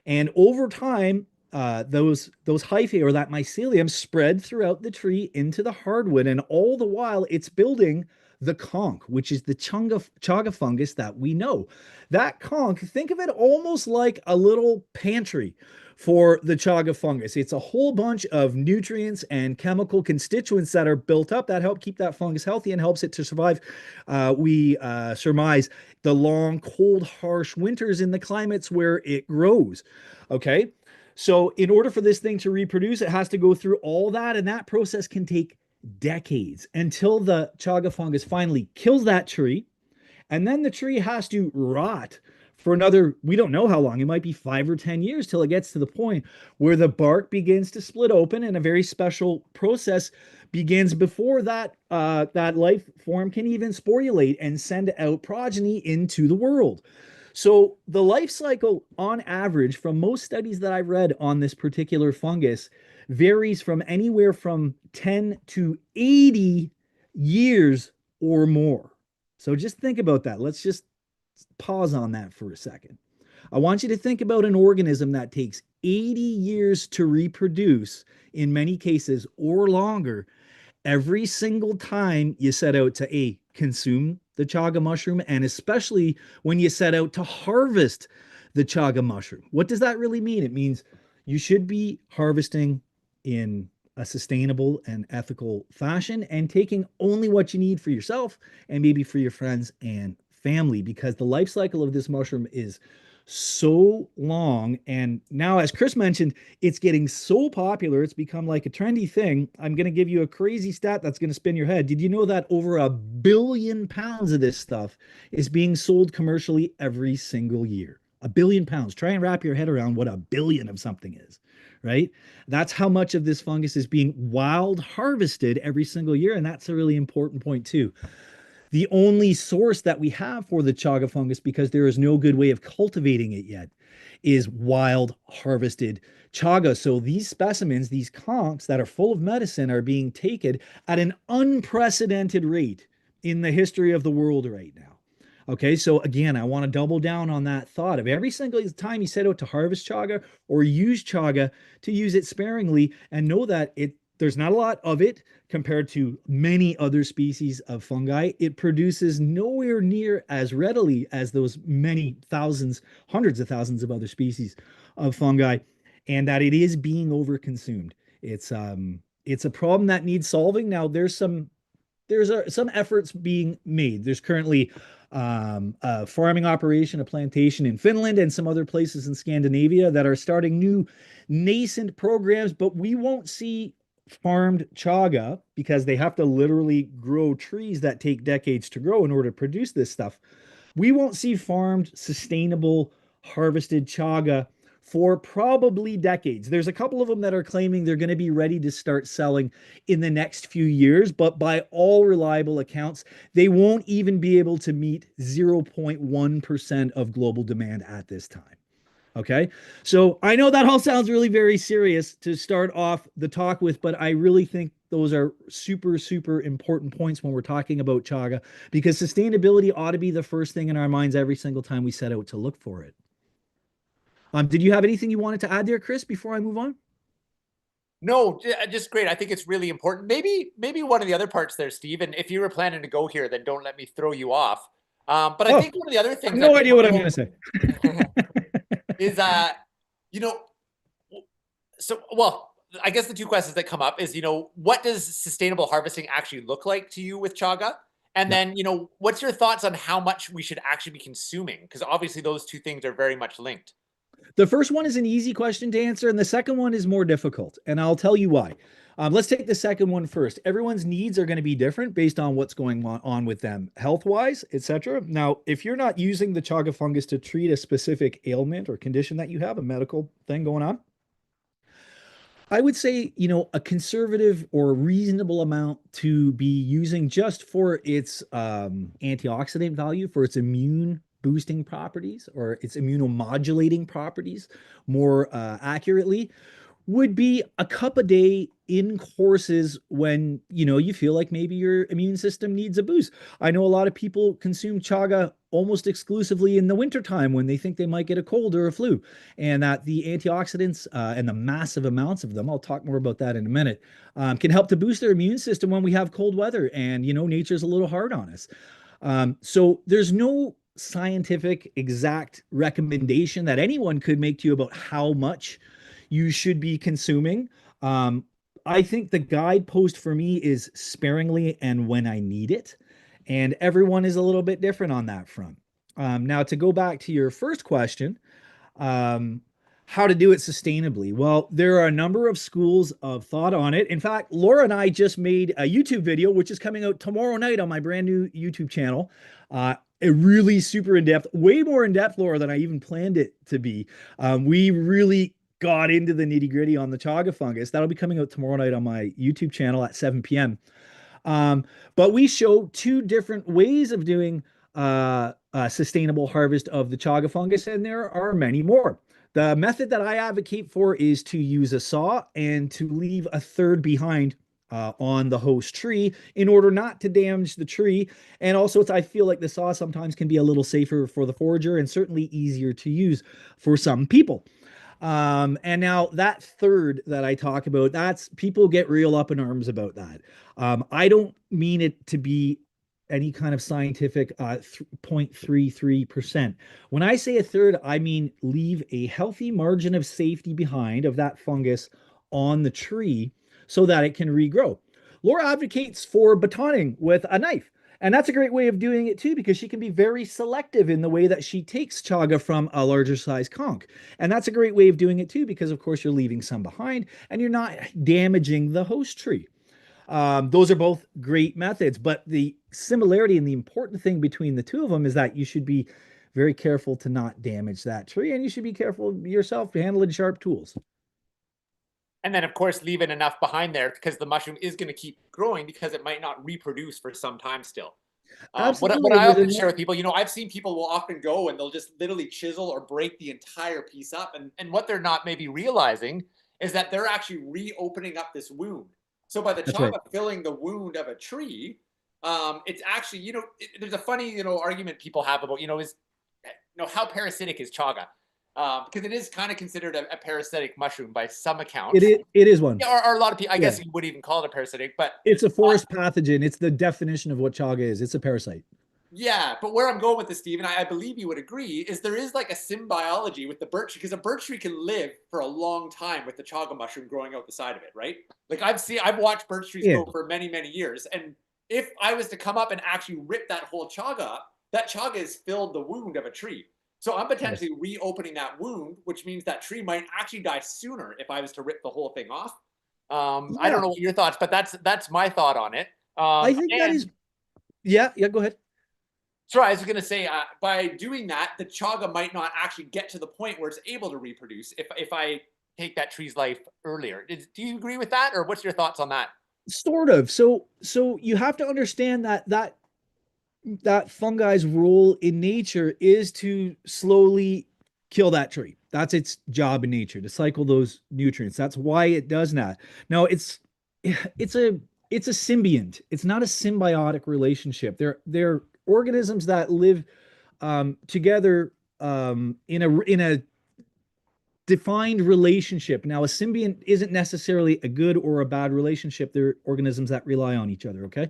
And over time, those hyphae or that mycelium spread throughout the tree into the hardwood, and all the while it's building the conch, which is the chaga fungus that we know. That conch, think of it almost like a little pantry for the chaga fungus. It's a whole bunch of nutrients and chemical constituents that are built up that help keep that fungus healthy and helps it to survive. We surmise the long, cold, harsh winters in the climates where it grows. Okay. So, in order for this thing to reproduce, it has to go through all that, and that process can take decades until the chaga fungus finally kills that tree. And then the tree has to rot for another, we don't know how long, it might be 5 or 10 years till it gets to the point where the bark begins to split open and a very special process begins before that life form can even sporulate and send out progeny into the world. So the life cycle on average from most studies that I've read on this particular fungus varies from anywhere from 10 to 80 years or more. So just think about that. Let's just pause on that for a second. I want you to think about an organism that takes 80 years to reproduce, in many cases, or longer, every single time you set out to consume the chaga mushroom, and especially when you set out to harvest the chaga mushroom. What does that really mean? It means you should be harvesting in a sustainable and ethical fashion and taking only what you need for yourself and maybe for your friends and family, because the life cycle of this mushroom is so long. And now, as Chris mentioned, it's getting so popular, it's become like a trendy thing. I'm going to give you a crazy stat that's going to spin your head. Did you know that over 1 billion pounds of this stuff is being sold commercially every single year? 1 billion pounds. Try and wrap your head around what 1 billion of something is, right? That's how much of this fungus is being wild harvested every single year. And that's a really important point, too. The only source that we have for the chaga fungus, because there is no good way of cultivating it yet, is wild harvested chaga. So these specimens, these conchs that are full of medicine, are being taken at an unprecedented rate in the history of the world right now. Okay, so again, I want to double down on that thought of every single time you set out to harvest chaga or use chaga, to use it sparingly and know that there's not a lot of it compared to many other species of fungi. It produces nowhere near as readily as those many thousands, hundreds of thousands of other species of fungi, and that it is being overconsumed. It's a problem that needs solving. Now, some efforts being made. There's currently a farming operation, a plantation in Finland and some other places in Scandinavia that are starting new nascent programs, but we won't see farmed chaga because they have to literally grow trees that take decades to grow in order to produce this stuff. We won't see farmed, sustainable, harvested chaga for probably decades. There's a couple of them that are claiming they're going to be ready to start selling in the next few years, but by all reliable accounts, they won't even be able to meet 0.1% of global demand at this time. Okay. So I know that all sounds really very serious to start off the talk with, but I really think those are super, super important points when we're talking about chaga, because sustainability ought to be the first thing in our minds every single time we set out to look for it. Did you have anything you wanted to add there, Chris, before I move on? No, just great. I think it's really important. Maybe one of the other parts there, Steve, and if you were planning to go here, then don't let me throw you off. But I Oh, think one of the other I have things that no idea people what I'm going to say. is, you know, so, well, I guess the two questions that come up is, what does sustainable harvesting actually look like to you with chaga? And Yeah. then, what's your thoughts on how much we should actually be consuming? Because obviously those two things are very much linked. The first one is an easy question to answer, and the second one is more difficult. And I'll tell you why. Let's take the second one first. Everyone's needs are going to be different based on what's going on with them, health wise, etc. Now, if you're not using the chaga fungus to treat a specific ailment or condition that you have, a medical thing going on, I would say, a conservative or reasonable amount to be using just for its antioxidant value, for its immune boosting properties or its immunomodulating properties more accurately, would be a cup a day in courses when you feel like maybe your immune system needs a boost. I know a lot of people consume chaga almost exclusively in the wintertime when they think they might get a cold or a flu. And that the antioxidants and the massive amounts of them, I'll talk more about that in a minute, can help to boost their immune system when we have cold weather and, nature's a little hard on us. So there's no scientific exact recommendation that anyone could make to you about how much you should be consuming. Um, I think the guidepost for me is sparingly and when I need it. And everyone is a little bit different on that front. Now, to go back to your first question, um, how to do it sustainably. Well, there are a number of schools of thought on it. In fact, Laura and I just made a YouTube video, which is coming out tomorrow night on my brand new YouTube channel. A really super in depth, way more in depth, Laura, than I even planned it to be. We really got into the nitty gritty on the chaga fungus. That'll be coming out tomorrow night on my YouTube channel at 7 p.m. But we show two different ways of doing sustainable harvest of the chaga fungus, and there are many more. The method that I advocate for is to use a saw and to leave a third behind on the host tree in order not to damage the tree. And also, I feel like the saw sometimes can be a little safer for the forager and certainly easier to use for some people. And now that third that I talk about, that's people get real up in arms about that. I don't mean it to be any kind of scientific 0.33%. When I say a third, I mean leave a healthy margin of safety behind of that fungus on the tree so that it can regrow. Laura advocates for batoning with a knife. And that's a great way of doing it too, because she can be very selective in the way that she takes chaga from a larger size conch. And that's a great way of doing it too, because of course you're leaving some behind and you're not damaging the host tree. Those are both great methods, but the similarity and the important thing between the two of them is that you should be very careful to not damage that tree, and you should be careful yourself handling sharp tools. And then, of course, leaving enough behind there because the mushroom is going to keep growing because it might not reproduce for some time still. What Absolutely. I often share with people, I've seen people will often go and they'll just literally chisel or break the entire piece up. And what they're not maybe realizing is that they're actually reopening up this wound. So by the That's right. chaga filling the wound of a tree, it's actually, there's a funny, argument people have about, how parasitic is chaga? Because it is kind of considered a parasitic mushroom by some accounts. It is one. Yeah, or a lot of people, I Yeah. guess you would even call it a parasitic, but It's a forest pathogen. It's the definition of what chaga is. It's a parasite. yeah, but where I'm going with this, Steve, and I believe you would agree, is there is like a symbioology with the birch tree because a birch tree can live for a long time with the chaga mushroom growing out the side of it, right? Like I've watched birch trees Yeah. grow for many, many years. And if I was to come up and actually rip that whole chaga up, that chaga has filled the wound of a tree. So I'm Yes. potentially reopening that wound, which means that tree might actually die sooner if I was to rip the whole thing off. I don't Yeah. know what your thoughts, but that's my thought on it. I think that is. And Yeah. Yeah. Go ahead. so I was going to say, by doing that, the chaga might not actually get to the point where it's able to reproduce if I take that tree's life earlier. Do you agree with that, or what's your thoughts on that? Sort of. So you have to understand that fungi's role in nature is to slowly kill that tree. That's its job in nature, to cycle those nutrients. That's why it does that. Now it's a it's a symbiont. It's not a symbiotic relationship. They're organisms that live together in a defined relationship. Now, a symbiont isn't necessarily a good or a bad relationship. They're organisms that rely on each other. Okay.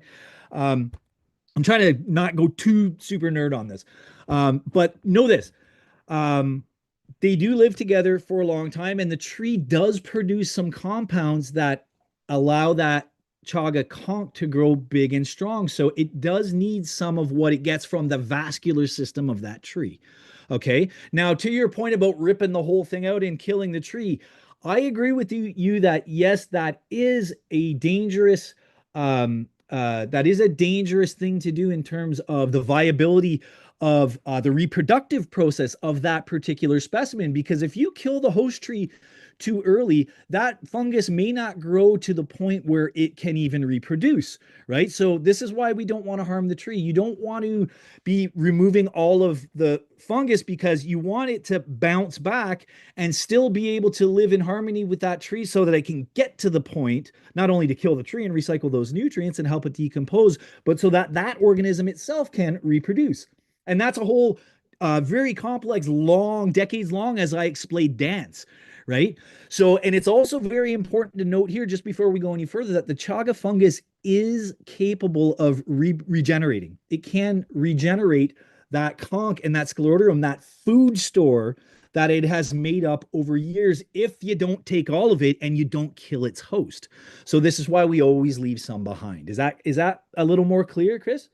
Um, I'm trying to not go too super nerd on this. But know this. Um, they do live together for a long time, and the tree does produce some compounds that allow that chaga conch to grow big and strong. So it does need some of what it gets from the vascular system of that tree. Okay. Now, to your point about ripping the whole thing out and killing the tree, I agree with you that yes, that is a dangerous thing to do in terms of the viability of the reproductive process of that particular specimen. Because if you kill the host tree too early, that fungus may not grow to the point where it can even reproduce, right? So this is why we don't want to harm the tree. You don't want to be removing all of the fungus because you want it to bounce back and still be able to live in harmony with that tree so that it can get to the point, not only to kill the tree and recycle those nutrients and help it decompose, but so that that organism itself can reproduce. And that's a whole very complex, long, decades long, as I explained, dance, right? So, and it's also very important to note here, just before we go any further, that the chaga fungus is capable of regenerating. It can regenerate that conch and that sclerotium, that food store that it has made up over years, if you don't take all of it and you don't kill its host. So this is why we always leave some behind. Is that a little more clear, Chris?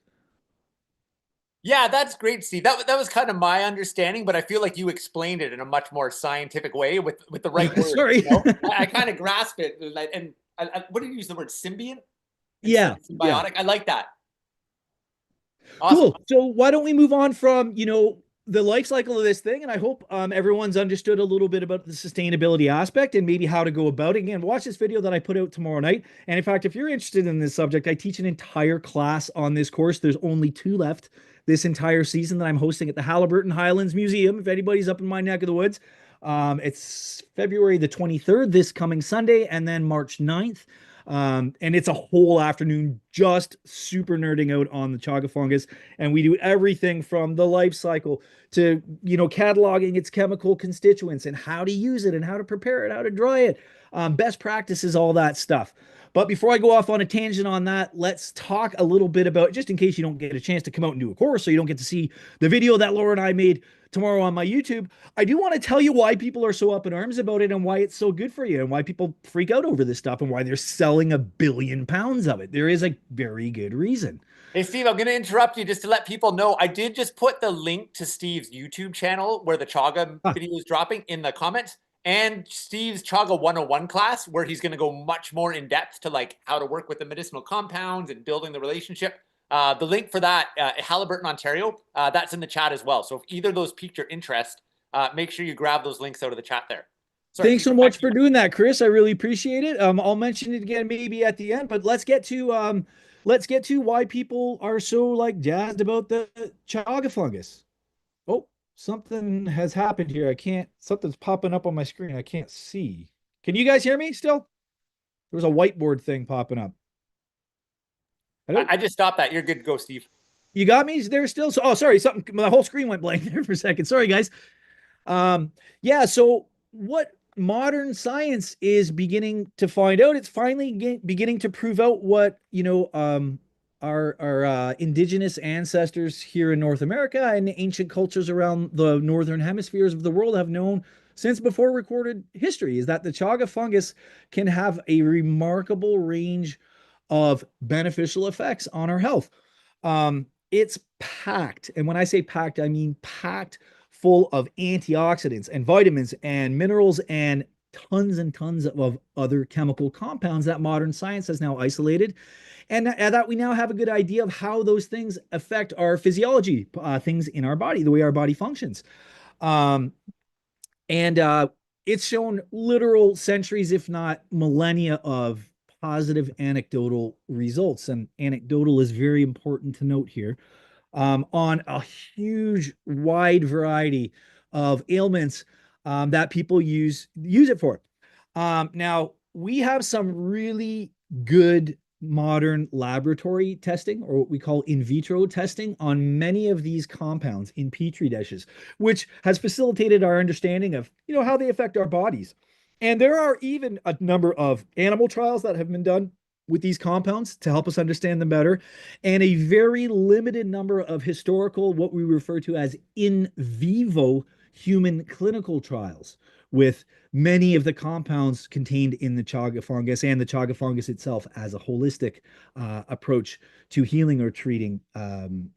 Yeah, that's great, Steve. That was kind of my understanding, but I feel like you explained it in a much more scientific way with the right words. Sorry. I kind of grasp it, and what did you use the word symbiont instead Yeah, of yeah. symbiotic? I like that. Awesome. Cool. So why don't we move on from, the life cycle of this thing? And I hope everyone's understood a little bit about the sustainability aspect and maybe how to go about it. Again, watch this video that I put out tomorrow night. And in fact, if you're interested in this subject, I teach an entire class on this course. There's only 2 left this entire season that I'm hosting at the Halliburton Highlands Museum. If anybody's up in my neck of the woods, it's February the 23rd, this coming Sunday, and then March 9th. And it's a whole afternoon just super nerding out on the chaga fungus. And we do everything from the life cycle to, cataloging its chemical constituents and how to use it and how to prepare it, how to dry it, best practices, all that stuff. But before I go off on a tangent on that, let's talk a little bit about, just in case you don't get a chance to come out and do a course, so you don't get to see the video that Laura and I made tomorrow on my YouTube. I do want to tell you why people are so up in arms about it and why it's so good for you and why people freak out over this stuff and why they're selling 1 billion pounds of it. There is a very good reason. Hey, Steve, I'm going to interrupt you just to let people know. I did just put the link to Steve's YouTube channel where the Chaga Ah, video is dropping in the comments, and Steve's Chaga 101 class where he's going to go much more in depth to like how to work with the medicinal compounds and building the relationship. The link for that, Halliburton, Ontario, that's in the chat as well. So if either of those piqued your interest, make sure you grab those links out of the chat there. Sorry, Thanks Steve, so back much to you. for doing that, Chris. I really appreciate it. I'll mention it again maybe at the end, but let's get to why people are so like jazzed about the chaga fungus. Oh, something has happened here. Something's popping up on my screen. I can't see. Can you guys hear me still? There was a whiteboard thing popping up. Hello? I just stopped that. You're good to go, Steve. You got me there still? So, oh, sorry, something, my whole screen went blank there for a second. Sorry, guys. Yeah, so what modern science is beginning to find out, it's finally beginning to prove out what, our indigenous ancestors here in North America and ancient cultures around the northern hemispheres of the world have known since before recorded history, is that the chaga fungus can have a remarkable range of beneficial effects on our health. It's packed, and when I say packed, I mean packed full of antioxidants and vitamins and minerals and tons of other chemical compounds that modern science has now isolated, and that we now have a good idea of how those things affect our physiology, things in our body, the way our body functions. Um, and it's shown literal centuries, if not millennia, of positive anecdotal results. And anecdotal is very important to note here, on a huge, wide variety of ailments that people use it for. Now, we have some really good modern laboratory testing, or what we call in vitro testing, on many of these compounds in petri dishes, which has facilitated our understanding of, how they affect our bodies. And there are even a number of animal trials that have been done with these compounds to help us understand them better, and a very limited number of historical, what we refer to as in vivo human clinical trials with many of the compounds contained in the chaga fungus and the chaga fungus itself as a holistic approach to healing or treating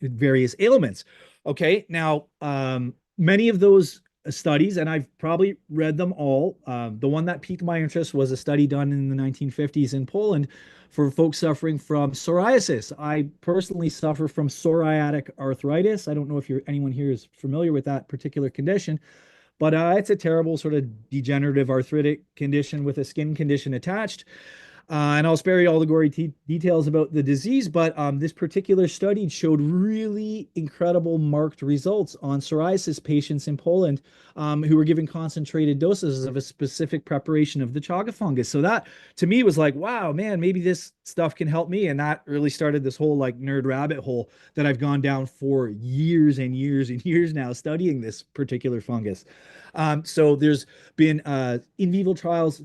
various ailments. Okay, now many of those studies, and I've probably read them all. The one that piqued my interest was a study done in the 1950s in Poland for folks suffering from psoriasis. I personally suffer from psoriatic arthritis. I don't know if anyone here is familiar with that particular condition, but it's a terrible sort of degenerative arthritic condition with a skin condition attached. And I'll spare you all the gory details about the disease, but this particular study showed really incredible marked results on psoriasis patients in Poland who were given concentrated doses of a specific preparation of the chaga fungus. So that to me was like, wow, man, maybe this stuff can help me. And that really started this whole like nerd rabbit hole that I've gone down for years and years and years now studying this particular fungus. So there's been in vivo trials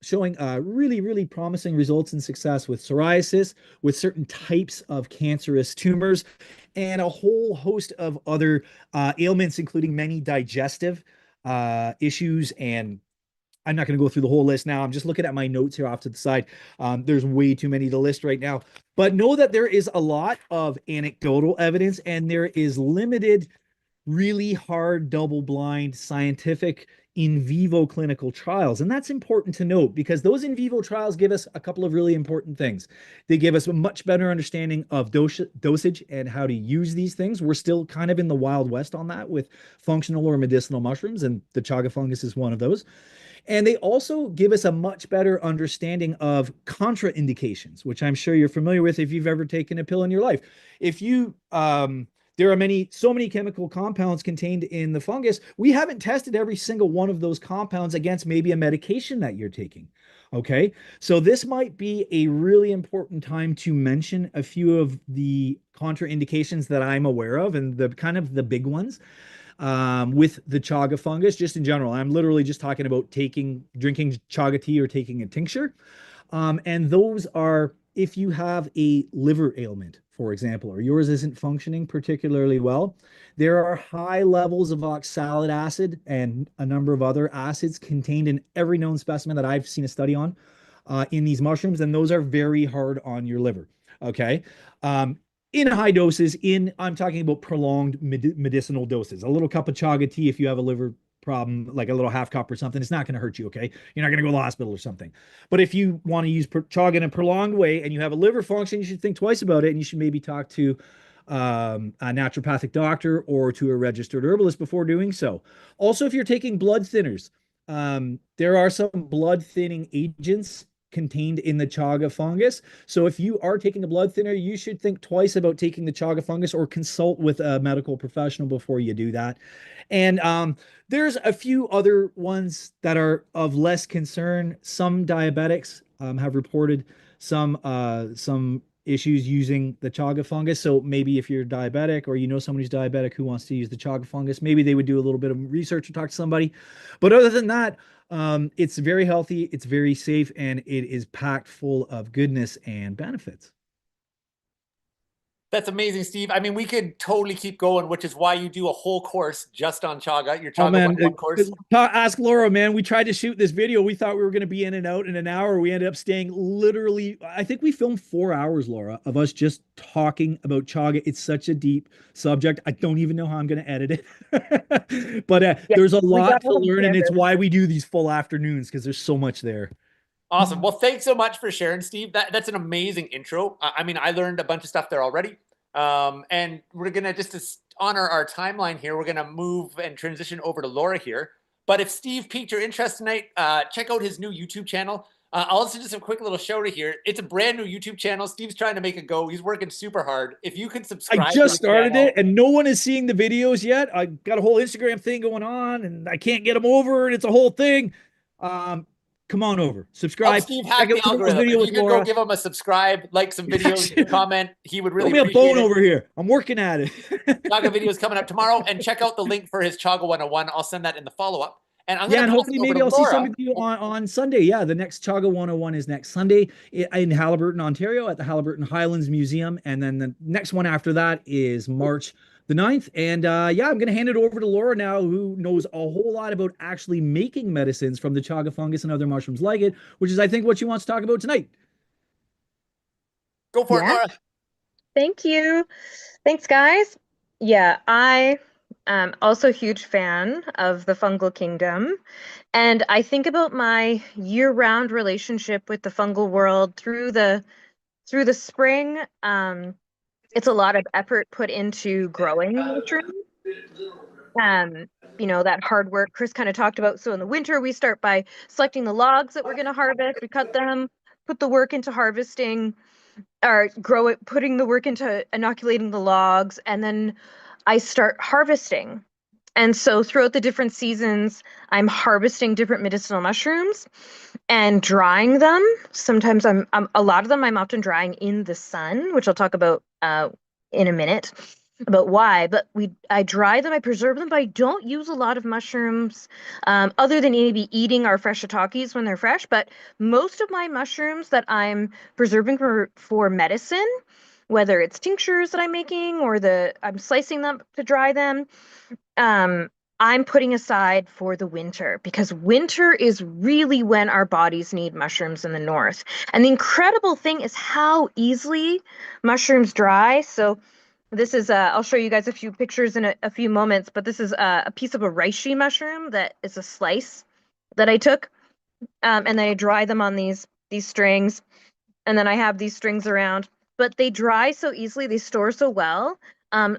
showing really, really promising results and success with psoriasis, with certain types of cancerous tumors, and a whole host of other ailments, including many digestive issues. And I'm not going to go through the whole list now. I'm just looking at my notes here off to the side. There's way too many to list right now. But know that there is a lot of anecdotal evidence and there is limited really hard double-blind scientific in vivo clinical trials. And that's important to note because those in vivo trials give us a couple of really important things. They give us a much better understanding of dosage and how to use these things. We're still kind of in the Wild West on that with functional or medicinal mushrooms, and the chaga fungus is one of those. And they also give us a much better understanding of contraindications, which I'm sure you're familiar with if you've ever taken a pill in your life. If you, there are so many chemical compounds contained in the fungus. We haven't tested every single one of those compounds against maybe a medication that you're taking. Okay. So this might be a really important time to mention a few of the contraindications that I'm aware of and the kind of the big ones with the chaga fungus, just in general. I'm literally just talking about drinking chaga tea or taking a tincture. And those are if you have a liver ailment, for example, or yours isn't functioning particularly well, there are high levels of oxalic acid and a number of other acids contained in every known specimen that I've seen a study on in these mushrooms, and those are very hard on your liver. Okay. In high doses, I'm talking about prolonged medicinal doses. A little cup of chaga tea if you have a liver problem, like a little half cup or something, it's not going to hurt you. Okay. You're not going to go to the hospital or something. But if you want to use chaga in a prolonged way and you have a liver function, you should think twice about it and you should maybe talk to a naturopathic doctor or to a registered herbalist before doing so. Also, if you're taking blood thinners, there are some blood thinning agents contained in the chaga fungus. So if you are taking a blood thinner, you should think twice about taking the chaga fungus or consult with a medical professional before you do that. And there's a few other ones that are of less concern. Some diabetics have reported some issues using the chaga fungus. So maybe if you're diabetic or you know someone who's diabetic who wants to use the chaga fungus, maybe they would do a little bit of research or talk to somebody. But other than that, it's very healthy, it's very safe, and it is packed full of goodness and benefits. That's amazing, Steve. I mean, we could totally keep going, which is why you do a whole course just on chaga, your Oh chaga man, 101 course. ask Laura, man. We tried to shoot this video. We thought we were going to be in and out in an hour. We ended up staying literally, I think we filmed 4 hours, Laura, of us just talking about chaga. It's such a deep subject. I don't even know how I'm going to edit it. But Yeah, there's a we lot got to a little learn, and it's tangent. why we do these full afternoons because there's so much there. Awesome. Well, thanks so much for sharing, Steve. That's an amazing intro. I mean, I learned a bunch of stuff there already. And we're going to just to honor our timeline here, we're going to move and transition over to Laura here. But if Steve piqued your interest tonight, check out his new YouTube channel. I'll also just a quick little show to here. It's a brand new YouTube channel. Steve's trying to make it go. He's working super hard. If you can I subscribe to just his started channel. it and no one is seeing the videos yet. I got a whole Instagram thing going on and I can't get them over and it's a whole thing. Um, Come on over, Help subscribe, Steve check hack out the Laura's algorithm. video If with you could go Laura. give him a subscribe, like some videos, comment, he would Throw really me a appreciate bone it. over here. I'm working at it. Chaga video is coming up tomorrow, and check out the link for his Chaga 101. I'll send that in the follow-up. And I'm going Yeah, to and pass it hopefully over to maybe I'll see some Laura. of you on Sunday. Yeah, the next Chaga 101 is next Sunday in Halliburton, Ontario at the Halliburton Highlands Museum. And then the next one after that is March the 9th. And yeah, I'm going to hand it over to Laura now, who knows a whole lot about actually making medicines from the chaga fungus and other mushrooms like it, which is, I think, what she wants to talk about tonight. Go for it, Yeah, Laura. thank you. Thanks, guys. Yeah, I am also a huge fan of the fungal kingdom. And I think about my year-round relationship with the fungal world through the spring. It's a lot of effort put into growing mushrooms. Um, that hard work Chris kind of talked about. So in the winter, we start by selecting the logs that we're going to harvest. We cut them, put the work into harvesting or grow it, putting the work into inoculating the logs, and then I start harvesting. And so throughout the different seasons, I'm harvesting different medicinal mushrooms and drying them. Sometimes I'm a lot of them I'm often drying in the sun, which I'll talk about in a minute about why. But I dry them, I preserve them, but I don't use a lot of mushrooms other than maybe eating our fresh shiitakes when they're fresh. But most of my mushrooms that I'm preserving for medicine, whether it's tinctures that I'm making or I'm slicing them to dry them, um, I'm putting aside for the winter because winter is really when our bodies need mushrooms in the north. And the incredible thing is how easily mushrooms dry. So this is I'll show you guys a few pictures in a few moments, but this is a piece of a reishi mushroom that is a slice that I took, and then I dry them on these strings, and then I have these strings around, but they dry so easily, they store so well,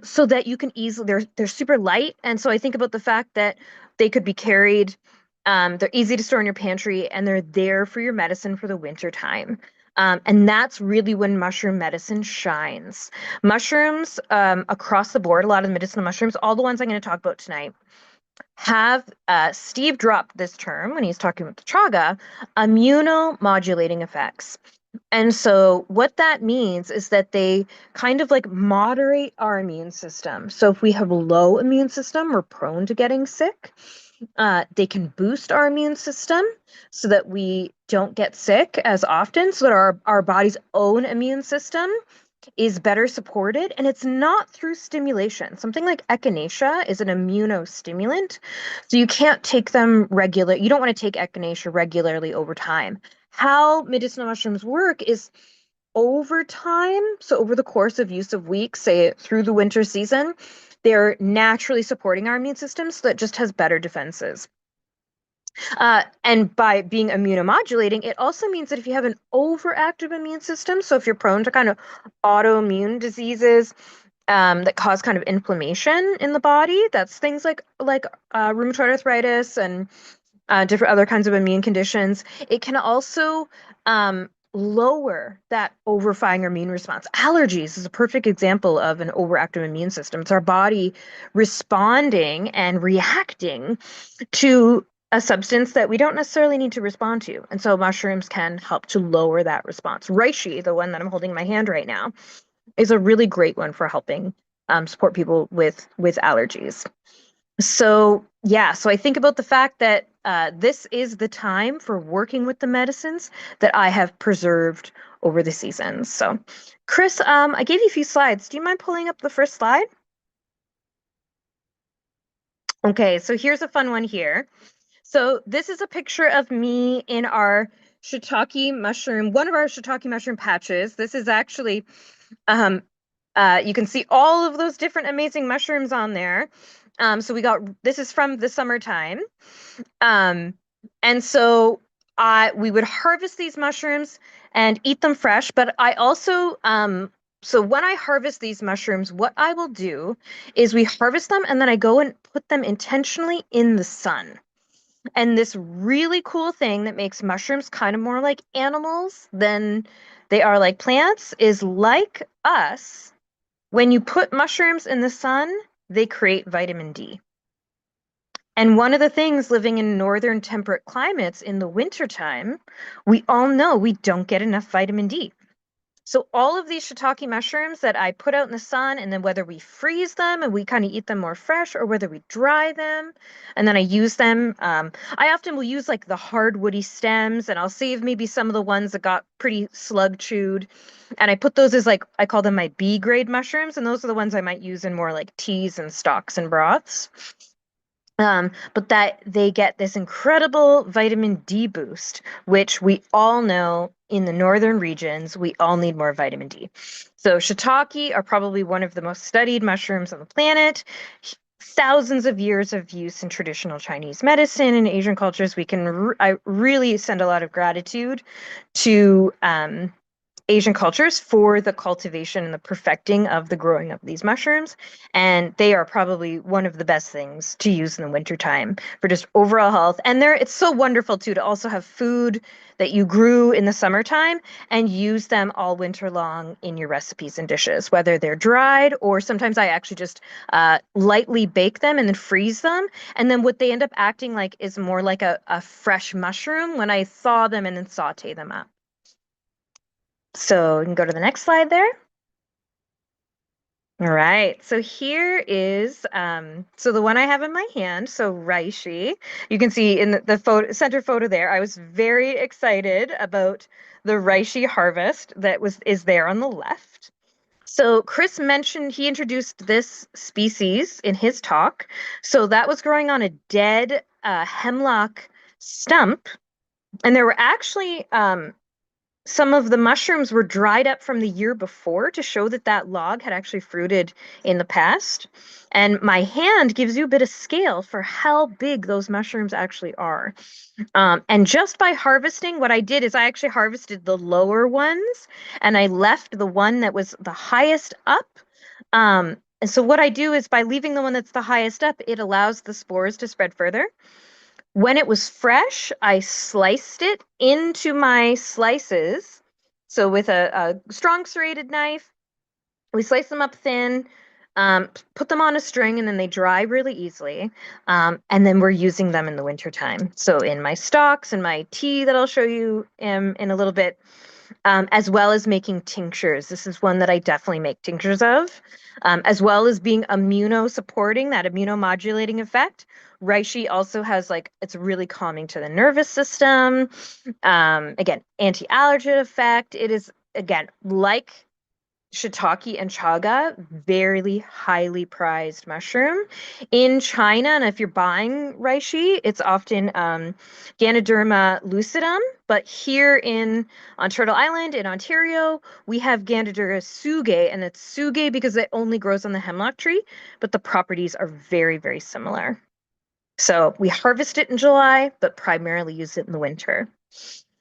so that you can easily they're super light, and so I think about the fact that they could be carried. They're easy to store in your pantry, and they're there for your medicine for the winter time. And that's really when mushroom medicine shines. Mushrooms, across the board, a lot of the medicinal mushrooms, all the ones I'm going to talk about tonight, have Steve dropped this term when he's talking about the chaga, immunomodulating effects. And so what that means is that they kind of like moderate our immune system. So if we have a low immune system, we're prone to getting sick. They can boost our immune system so that we don't get sick as often, so that our body's own immune system is better supported. And it's not through stimulation. Something like echinacea is an immunostimulant. So you can't take them regular. You don't want to take echinacea regularly over time. How medicinal mushrooms work is over time. So over the course of use of weeks, say through the winter season, they're naturally supporting our immune system so that it just has better defenses. And by being immunomodulating, it also means that if you have an overactive immune system, so if you're prone to kind of autoimmune diseases that cause kind of inflammation in the body, that's things like rheumatoid arthritis and different other kinds of immune conditions. It can also lower that overfiring immune response. Allergies is a perfect example of an overactive immune system. It's our body responding and reacting to a substance that we don't necessarily need to respond to. And so mushrooms can help to lower that response. Reishi, the one that I'm holding in my hand right now, is a really great one for helping support people with allergies. So yeah, so I think about the fact that this is the time for working with the medicines that I have preserved over the seasons. So Chris, I gave you a few slides. Do you mind pulling up the first slide? Okay, so here's a fun one here. So this is a picture of me in our shiitake mushroom, one of our shiitake mushroom patches. This is actually, you can see all of those different amazing mushrooms on there. So this is from the summertime. And so we would harvest these mushrooms and eat them fresh, but I also, so when I harvest these mushrooms, what I will do is we harvest them and then I go and put them intentionally in the sun. And this really cool thing that makes mushrooms kind of more like animals than they are like plants is like us. When you put mushrooms in the sun, they create vitamin D. And one of the things living in northern temperate climates in the wintertime, we all know we don't get enough vitamin D. So all of these shiitake mushrooms that I put out in the sun, and then whether we freeze them and we kind of eat them more fresh, or whether we dry them, and then I use them. I often will use like the hard woody stems, and I'll save maybe some of the ones that got pretty slug chewed, and I put those as like I call them my B grade mushrooms, and those are the ones I might use in more like teas and stocks and broths. But that they get this incredible vitamin D boost, which we all know in the northern regions, we all need more vitamin D. So shiitake are probably one of the most studied mushrooms on the planet. Thousands of years of use in traditional Chinese medicine and Asian cultures. I really send a lot of gratitude to Asian cultures for the cultivation and the perfecting of the growing of these mushrooms. And they are probably one of the best things to use in the wintertime for just overall health. And it's so wonderful too to also have food that you grew in the summertime and use them all winter long in your recipes and dishes, whether they're dried or sometimes I actually just lightly bake them and then freeze them. And then what they end up acting like is more like a fresh mushroom when I thaw them and then saute them up. So you can go to the next slide there. All right, so here is so the one I have in my hand, so reishi. You can see in the photo, center photo there, I was very excited about the reishi harvest that is there on the left. So Chris mentioned he introduced this species in his talk. So that was growing on a dead hemlock stump, and there were actually some of the mushrooms were dried up from the year before to show that that log had actually fruited in the past. And my hand gives you a bit of scale for how big those mushrooms actually are. And just by harvesting, what I did is I actually harvested the lower ones and I left the one that was the highest up. And so what I do is by leaving the one that's the highest up, it allows the spores to spread further. When it was fresh, I sliced it into my slices. So with a strong serrated knife, we slice them up thin, put them on a string, and then they dry really easily. And then we're using them in the wintertime. So in my stocks and my tea that I'll show you in a little bit, as well as making tinctures. This is one that I definitely make tinctures of, as well as being immunosupporting, that immunomodulating effect. Reishi also has it's really calming to the nervous system. Again, anti-allergen effect. It is, again, like shiitake and chaga, very highly prized mushroom in China. And if you're buying reishi, it's often Ganoderma lucidum. But here on Turtle Island in Ontario, we have Ganoderma suge, and it's suge because it only grows on the hemlock tree, but the properties are very, very similar. So we harvest it in July, but primarily use it in the winter.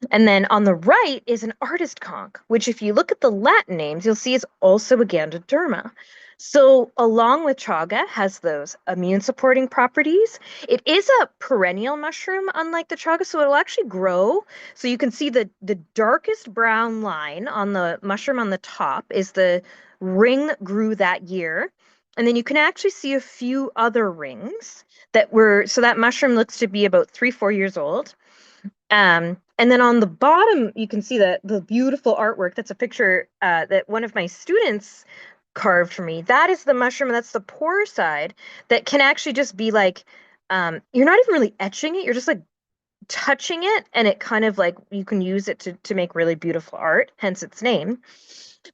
And then on the right is an artist conch, which if you look at the Latin names, you'll see is also a Ganoderma. So along with chaga, has those immune supporting properties. It is a perennial mushroom, unlike the chaga, so it'll actually grow. So you can see the darkest brown line on the mushroom on the top is the ring that grew that year. And then you can actually see a few other rings so that mushroom looks to be about 3-4 years old. And then on the bottom, you can see the beautiful artwork. That's a picture that one of my students carved for me. That is the mushroom. That's the poor side that can actually just be like, you're not even really etching it. You're just like touching it, and it kind of you can use it to make really beautiful art, hence its name.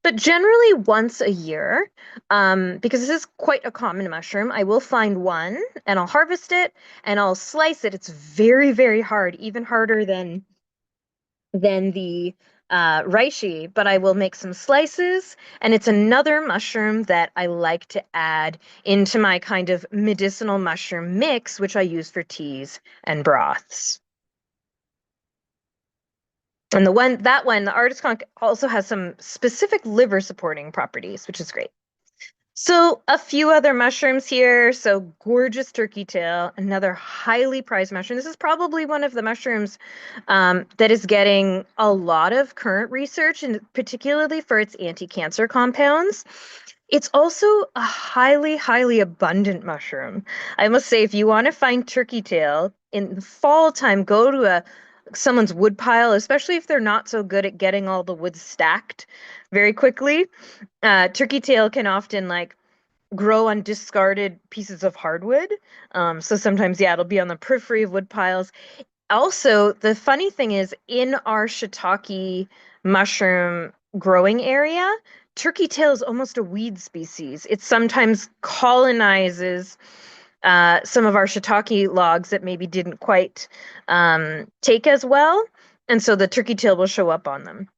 But generally once a year, because this is quite a common mushroom, I will find one and I'll harvest it and I'll slice it. It's very, very hard, even harder than the reishi, but I will make some slices, and it's another mushroom that I like to add into my kind of medicinal mushroom mix, which I use for teas and broths. And the artist conch also has some specific liver supporting properties, which is great. So a few other mushrooms here. So gorgeous turkey tail, another highly prized mushroom. This is probably one of the mushrooms that is getting a lot of current research, and particularly for its anti-cancer compounds. It's also a highly, highly abundant mushroom. I must say, if you want to find turkey tail in the fall time, go to someone's wood pile, especially if they're not so good at getting all the wood stacked very quickly. Turkey tail can often grow on discarded pieces of hardwood. So sometimes, yeah, it'll be on the periphery of wood piles. Also, the funny thing is, in our shiitake mushroom growing area, turkey tail is almost a weed species. It sometimes colonizes some of our shiitake logs that maybe didn't quite take as well. And so the turkey tail will show up on them.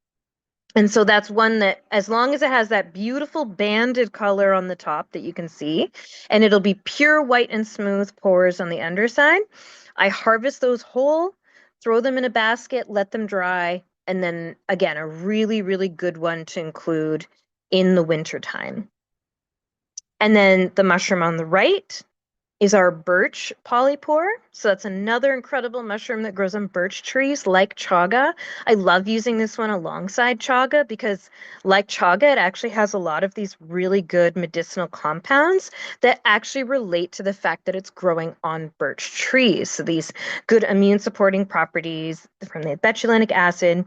And so that's one that, as long as it has that beautiful banded color on the top that you can see, and it'll be pure white and smooth pores on the underside, I harvest those whole, throw them in a basket, let them dry, And then again, a really, really good one to include in the winter time. And then the mushroom on the right is our birch polypore. So that's another incredible mushroom that grows on birch trees like chaga. I love using this one alongside chaga because like chaga, it actually has a lot of these really good medicinal compounds that actually relate to the fact that it's growing on birch trees. So these good immune supporting properties from the betulinic acid.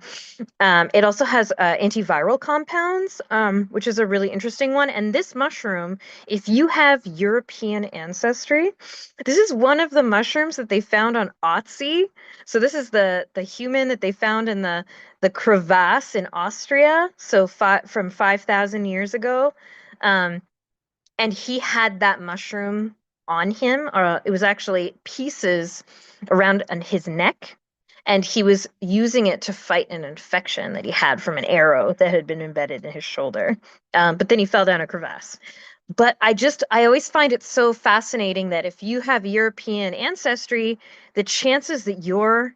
It also has antiviral compounds, which is a really interesting one. And this mushroom, if you have European ancestry, this is one of the mushrooms that they found on Otzi. So this is the human that they found in the crevasse in Austria. So from 5,000 years ago. Um, and he had that mushroom on him. It was actually pieces around on his neck, and he was using it to fight an infection that he had from an arrow that had been embedded in his shoulder. But then he fell down a crevasse. But I always find it so fascinating that if you have European ancestry, the chances that your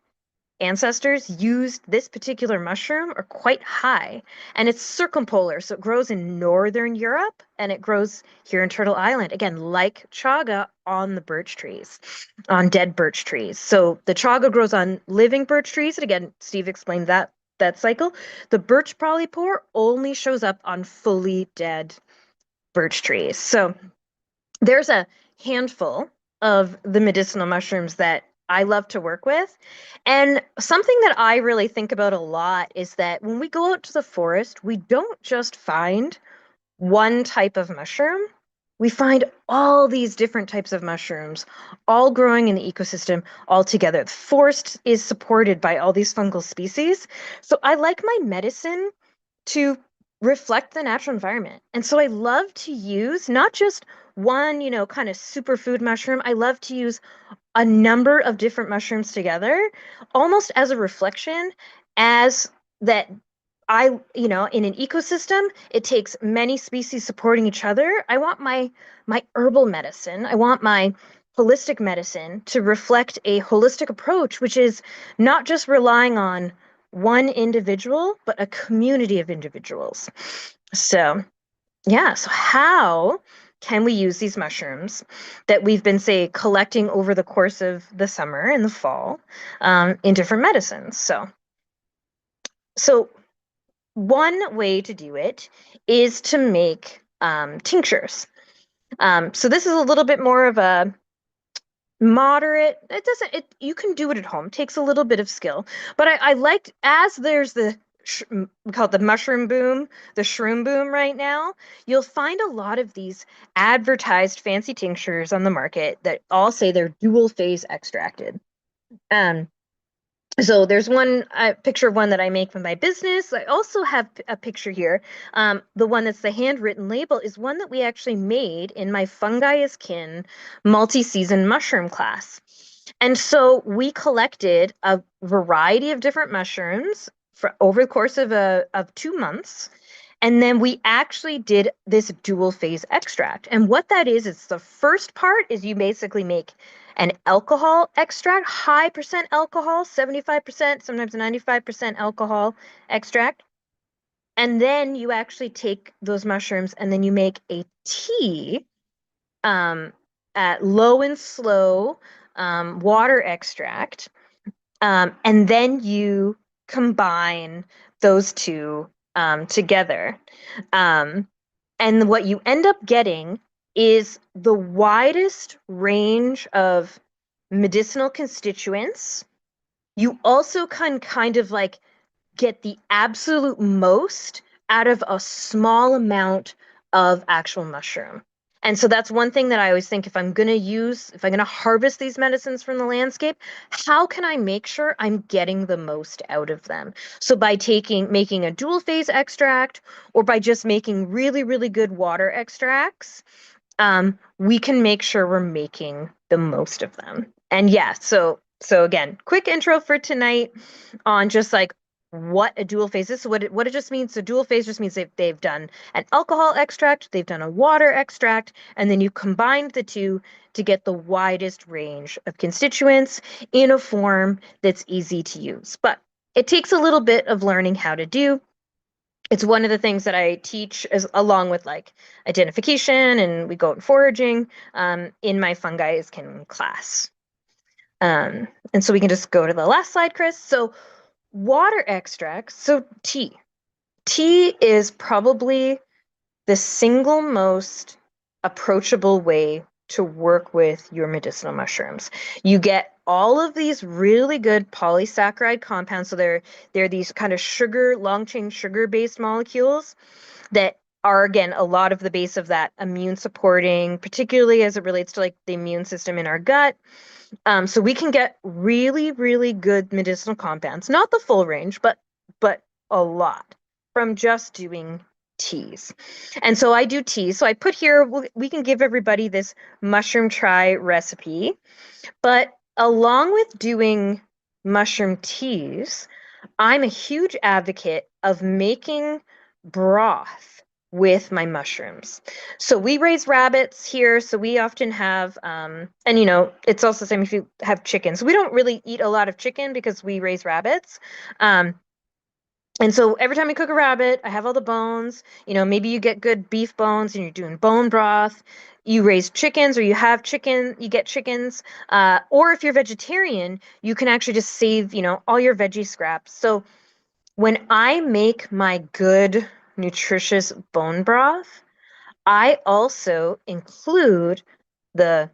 ancestors used this particular mushroom are quite high. And it's circumpolar, so it grows in northern Europe and it grows here in Turtle Island. Again, like chaga on the birch trees, on dead birch trees. So the chaga grows on living birch trees. And again, Steve explained that cycle. The birch polypore only shows up on fully dead birch trees. So there's a handful of the medicinal mushrooms that I love to work with. And something that I really think about a lot is that when we go out to the forest, we don't just find one type of mushroom. We find all these different types of mushrooms, all growing in the ecosystem all together. The forest is supported by all these fungal species. So I like my medicine to reflect the natural environment. And so I love to use not just one, kind of superfood mushroom. I love to use a number of different mushrooms together, almost as a reflection, as that in an ecosystem, it takes many species supporting each other. I want my herbal medicine. I want my holistic medicine to reflect a holistic approach, which is not just relying on one individual, but a community of individuals. So, yeah, so how can we use these mushrooms that we've been, say, collecting over the course of the summer and the fall in different medicines? So one way to do it is to make tinctures. So this is a little bit more of a moderate. You can do it at home. It takes a little bit of skill, but I liked, as there's we call it the mushroom boom, the shroom boom right now, you'll find a lot of these advertised fancy tinctures on the market that all say they're dual phase extracted. Um, so there's one picture of one that I make for my business. I also have a picture here. The one that's the handwritten label is one that we actually made in my Fungi is Kin multi-season mushroom class. And so we collected a variety of different mushrooms for over the course of 2 months. And then we actually did this dual phase extract. And what that is, it's the first part is you basically make an alcohol extract, high percent alcohol, 75%, sometimes 95% alcohol extract. And then you actually take those mushrooms and then you make a tea at low and slow water extract. And then you combine those two together. And what you end up getting is the widest range of medicinal constituents. You also can kind of like get the absolute most out of a small amount of actual mushroom. And so that's one thing that I always think, if I'm going to harvest these medicines from the landscape, how can I make sure I'm getting the most out of them? So by making a dual phase extract, or by just making really, really good water extracts, we can make sure we're making the most of them. And yeah, so again, quick intro for tonight on just like what a dual phase is. So what it just means, a dual phase just means they've done an alcohol extract, they've done a water extract, and then you combine the two to get the widest range of constituents in a form that's easy to use. But It takes a little bit of learning how to do. It's one of the things that I teach as along with like identification, and we go out foraging in my fungi is kin class. And so we can just go to the last slide, Chris. So water extracts, so tea. Tea is probably the single most approachable way to work with your medicinal mushrooms. You get all of these really good polysaccharide compounds. So they're these kind of sugar, long chain sugar based molecules that are again a lot of the base of that immune supporting, particularly as it relates to like the immune system in our gut. So we can get really, really good medicinal compounds, not the full range, but a lot from just doing teas. And so I do tea. So I put here, we can give everybody this mushroom chai recipe, but along with doing mushroom teas, I'm a huge advocate of making broth with my mushrooms. So we raise rabbits here, so we often have, and you know, it's also the same if you have chickens. We don't really eat a lot of chicken because we raise rabbits. Um, and so every time I cook a rabbit, I have all the bones. You know, maybe you get good beef bones and you're doing bone broth. You raise chickens or you have chicken, you get chickens. Or if you're vegetarian, you can actually just save, you know, all your veggie scraps. So when I make my good, nutritious bone broth, I also include the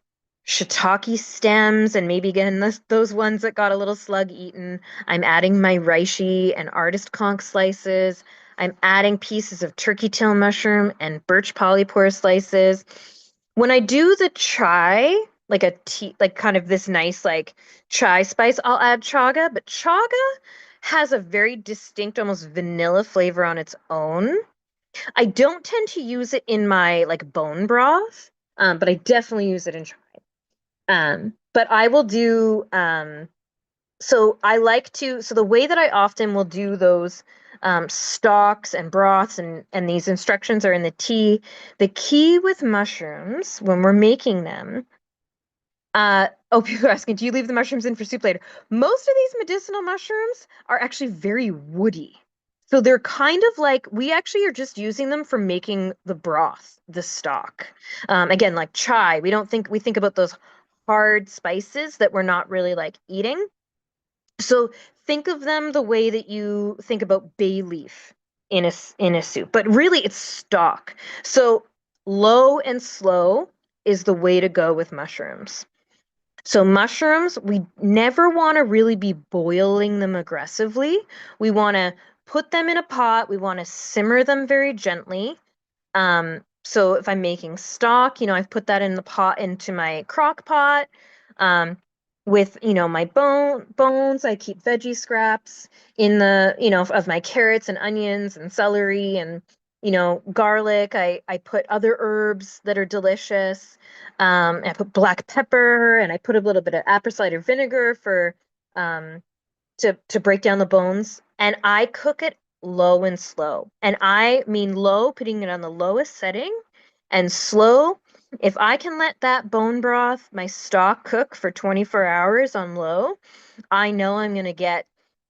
shiitake stems and maybe again those ones that got a little slug eaten. I'm adding my reishi and artist conch slices. I'm adding pieces of turkey tail mushroom and birch polypore slices. When I do the chai, like a tea, like kind of this nice like chai spice, I'll add chaga, but chaga has a very distinct, almost vanilla flavor on its own. I don't tend to use it in my like bone broth, but I definitely use it in chai. But I will do so I like to so the way that I often will do those stocks and broths and these instructions are in the tea. The key with mushrooms when we're making them, oh, people are asking, do you leave the mushrooms in for soup later? Most of these medicinal mushrooms are actually very woody. So they're kind of like we actually are just using them for making the broth, the stock. Again, like chai, we think about those hard spices that we're not really like eating. So think of them the way that you think about bay leaf in a soup, but really it's stock. So low and slow is the way to go with mushrooms. So mushrooms, we never want to really be boiling them aggressively. We want to put them in a pot. We want to simmer them very gently. So if I'm making stock, you know, I've put that in the pot into my crock pot. Um, with, you know, my bones, I keep veggie scraps in the, you know, of my carrots and onions and celery and, you know, garlic. I put other herbs that are delicious. I put black pepper and I put a little bit of apple cider vinegar for um to break down the bones. And I cook it low and slow. And I mean low, putting it on the lowest setting, and slow. If I can let that bone broth, my stock, cook for 24 hours on low, I know I'm going to get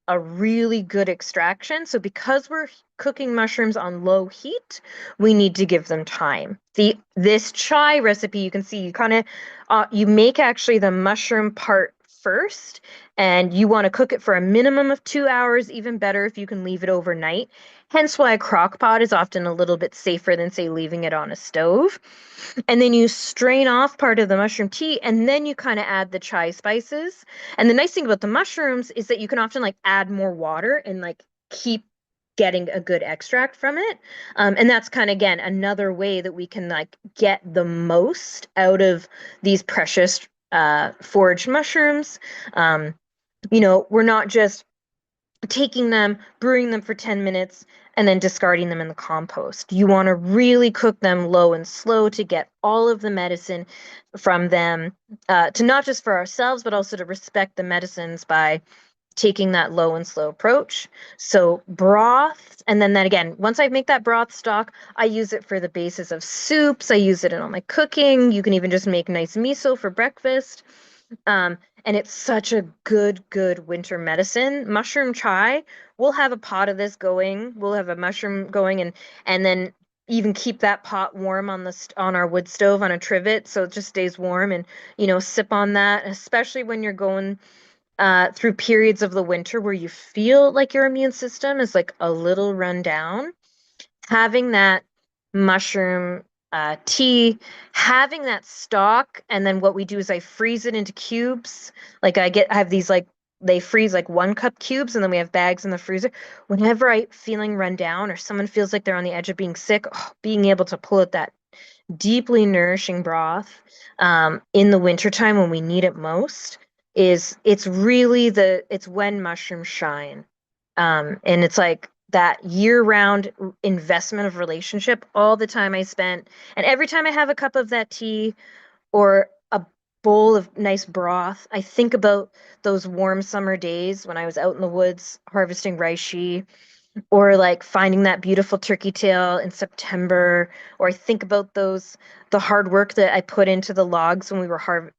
a really good extraction. So because we're cooking mushrooms on low heat, we need to give them time. This chai recipe, you can see you kind of you make actually the mushroom part first, and you want to cook it for a minimum of 2 hours, even better if you can leave it overnight. Hence why a crock pot is often a little bit safer than, say, leaving it on a stove. And then you strain off part of the mushroom tea, and then you kind of add the chai spices. And the nice thing about the mushrooms is that you can often like add more water and like keep getting a good extract from it. And that's kind of again another way that we can like get the most out of these precious foraged mushrooms. Um, you know, we're not just taking them, brewing them for 10 minutes, and then discarding them in the compost. You want to really cook them low and slow to get all of the medicine from them, to not just for ourselves, but also to respect the medicines by taking that low and slow approach. So broth, and then again, once I make that broth stock, I use it for the basis of soups. I use it in all my cooking. You can even just make nice miso for breakfast. And it's such a good winter medicine. Mushroom chai, we'll have a pot of this going. We'll have a mushroom going and then even keep that pot warm on on our wood stove on a trivet so it just stays warm and sip on that, especially when you're going through periods of the winter where you feel like your immune system is like a little run down. Having that mushroom tea, having that stock, and then what we do is I freeze it into cubes. Like I have these like they freeze like 1 cup cubes, and then we have bags in the freezer. Whenever I feeling run down or someone feels like they're on the edge of being sick, oh, being able to pull out that deeply nourishing broth in the wintertime when we need it most it's really it's when mushrooms shine. And it's like that year-round investment of relationship, all the time I spent, and every time I have a cup of that tea or a bowl of nice broth, I think about those warm summer days when I was out in the woods harvesting reishi, or like finding that beautiful turkey tail in September, or I think about the hard work that I put into the logs when we were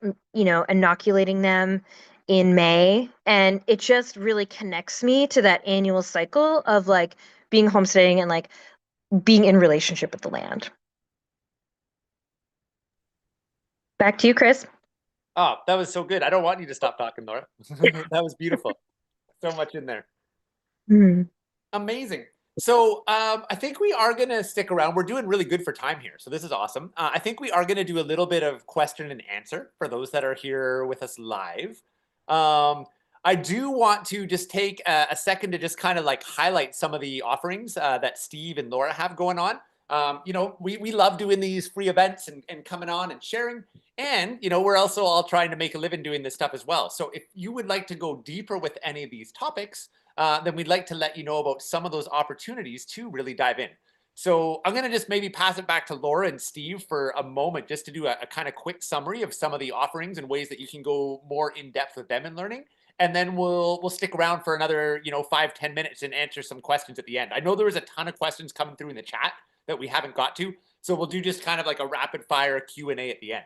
inoculating them in May. And it just really connects me to that annual cycle of like being homesteading and like being in relationship with the land. Back to you, Chris. Oh, that was so good. I don't want you to stop talking, Laura. That was beautiful. So much in there. Mm. Amazing. So I think we are going to stick around. We're doing really good for time here. So this is awesome. I think we are going to do a little bit of question and answer for those that are here with us live. I do want to just take a second to just kind of like highlight some of the offerings that Steve and Laura have going on. We love doing these free events and coming on and sharing. And, we're also all trying to make a living doing this stuff as well. So if you would like to go deeper with any of these topics, then we'd like to let you know about some of those opportunities to really dive in. So I'm going to just maybe pass it back to Laura and Steve for a moment just to do a kind of quick summary of some of the offerings and ways that you can go more in depth with them in learning. And then we'll stick around for another 5-10 minutes and answer some questions at the end. I know there was a ton of questions coming through in the chat that we haven't got to, so we'll do just kind of like a rapid fire Q&A at the end.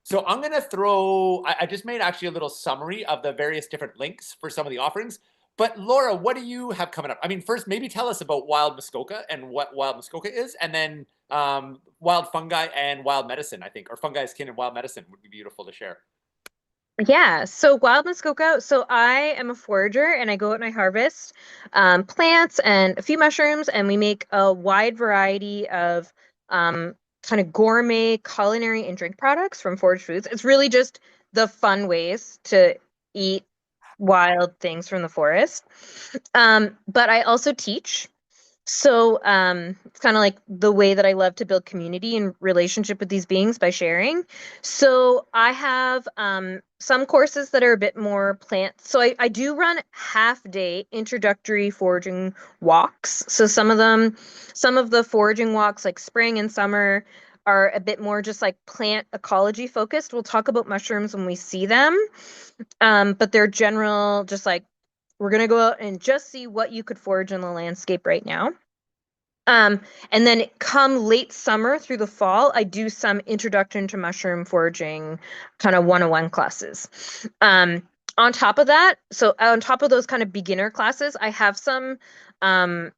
So I'm going to throw, I just made actually a little summary of the various different links for some of the offerings. But Laura, what do you have coming up? I mean, first, maybe tell us about wild muskoka and what wild muskoka is, and then wild fungi and wild medicine, I think, or fungi skin and wild medicine would be beautiful to share. Yeah, so wild muskoka. So I am a forager and I go out and I harvest plants and a few mushrooms, and we make a wide variety of kind of gourmet culinary and drink products from forage foods. It's really just the fun ways to eat wild things from the forest. But I also teach. So, it's kind of like the way that I love to build community and relationship with these beings by sharing. So I have some courses that are a bit more plant. So I do run half day introductory foraging walks. So some of the foraging walks like spring and summer are a bit more just like plant ecology focused. We'll talk about mushrooms when we see them. But they're general, just like we're gonna go out and just see what you could forage in the landscape right now. Um, and then come late summer through the fall, I do some introduction to mushroom foraging kind of 101 classes. On top of that, so on top of those kind of beginner classes, I have some um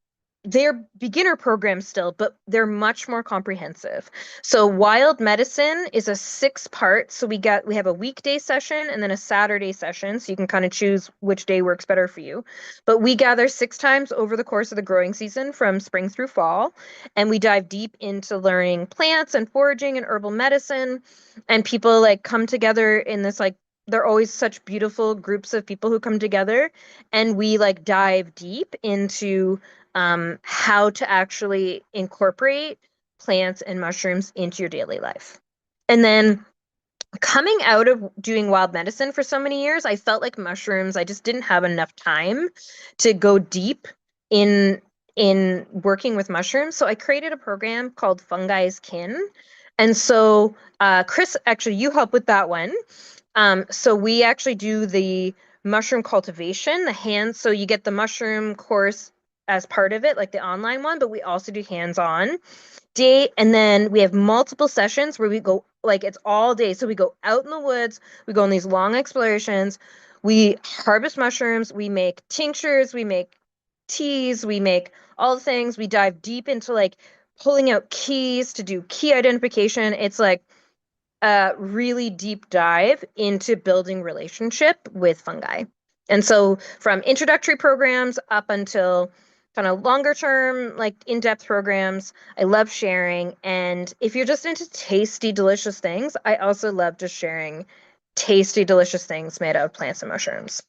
they're beginner programs still, but they're much more comprehensive. So wild medicine is a 6 part. So we have a weekday session and then a Saturday session. So you can kind of choose which day works better for you. But we gather 6 times over the course of the growing season from spring through fall. And we dive deep into learning plants and foraging and herbal medicine. And people like come together in this like they're always such beautiful groups of people who come together, and we like dive deep into how to actually incorporate plants and mushrooms into your daily life. And then coming out of doing wild medicine for so many years, I felt like mushrooms, I just didn't have enough time to go deep in working with mushrooms. So I created a program called Fungi's Kin. And so Chris, actually you help with that one. So we actually do the mushroom cultivation, the hands. So you get the mushroom course as part of it, like the online one, but we also do hands-on day. And then we have multiple sessions where we go, like, it's all day. So we go out in the woods, we go on these long explorations, we harvest mushrooms, we make tinctures, we make teas, we make all the things. We dive deep into like pulling out keys to do key identification. It's like a really deep dive into building relationship with fungi. And so from introductory programs up until kind of longer term, like in-depth programs, I love sharing. And if you're just into tasty, delicious things, I also love just sharing tasty, delicious things made out of plants and mushrooms.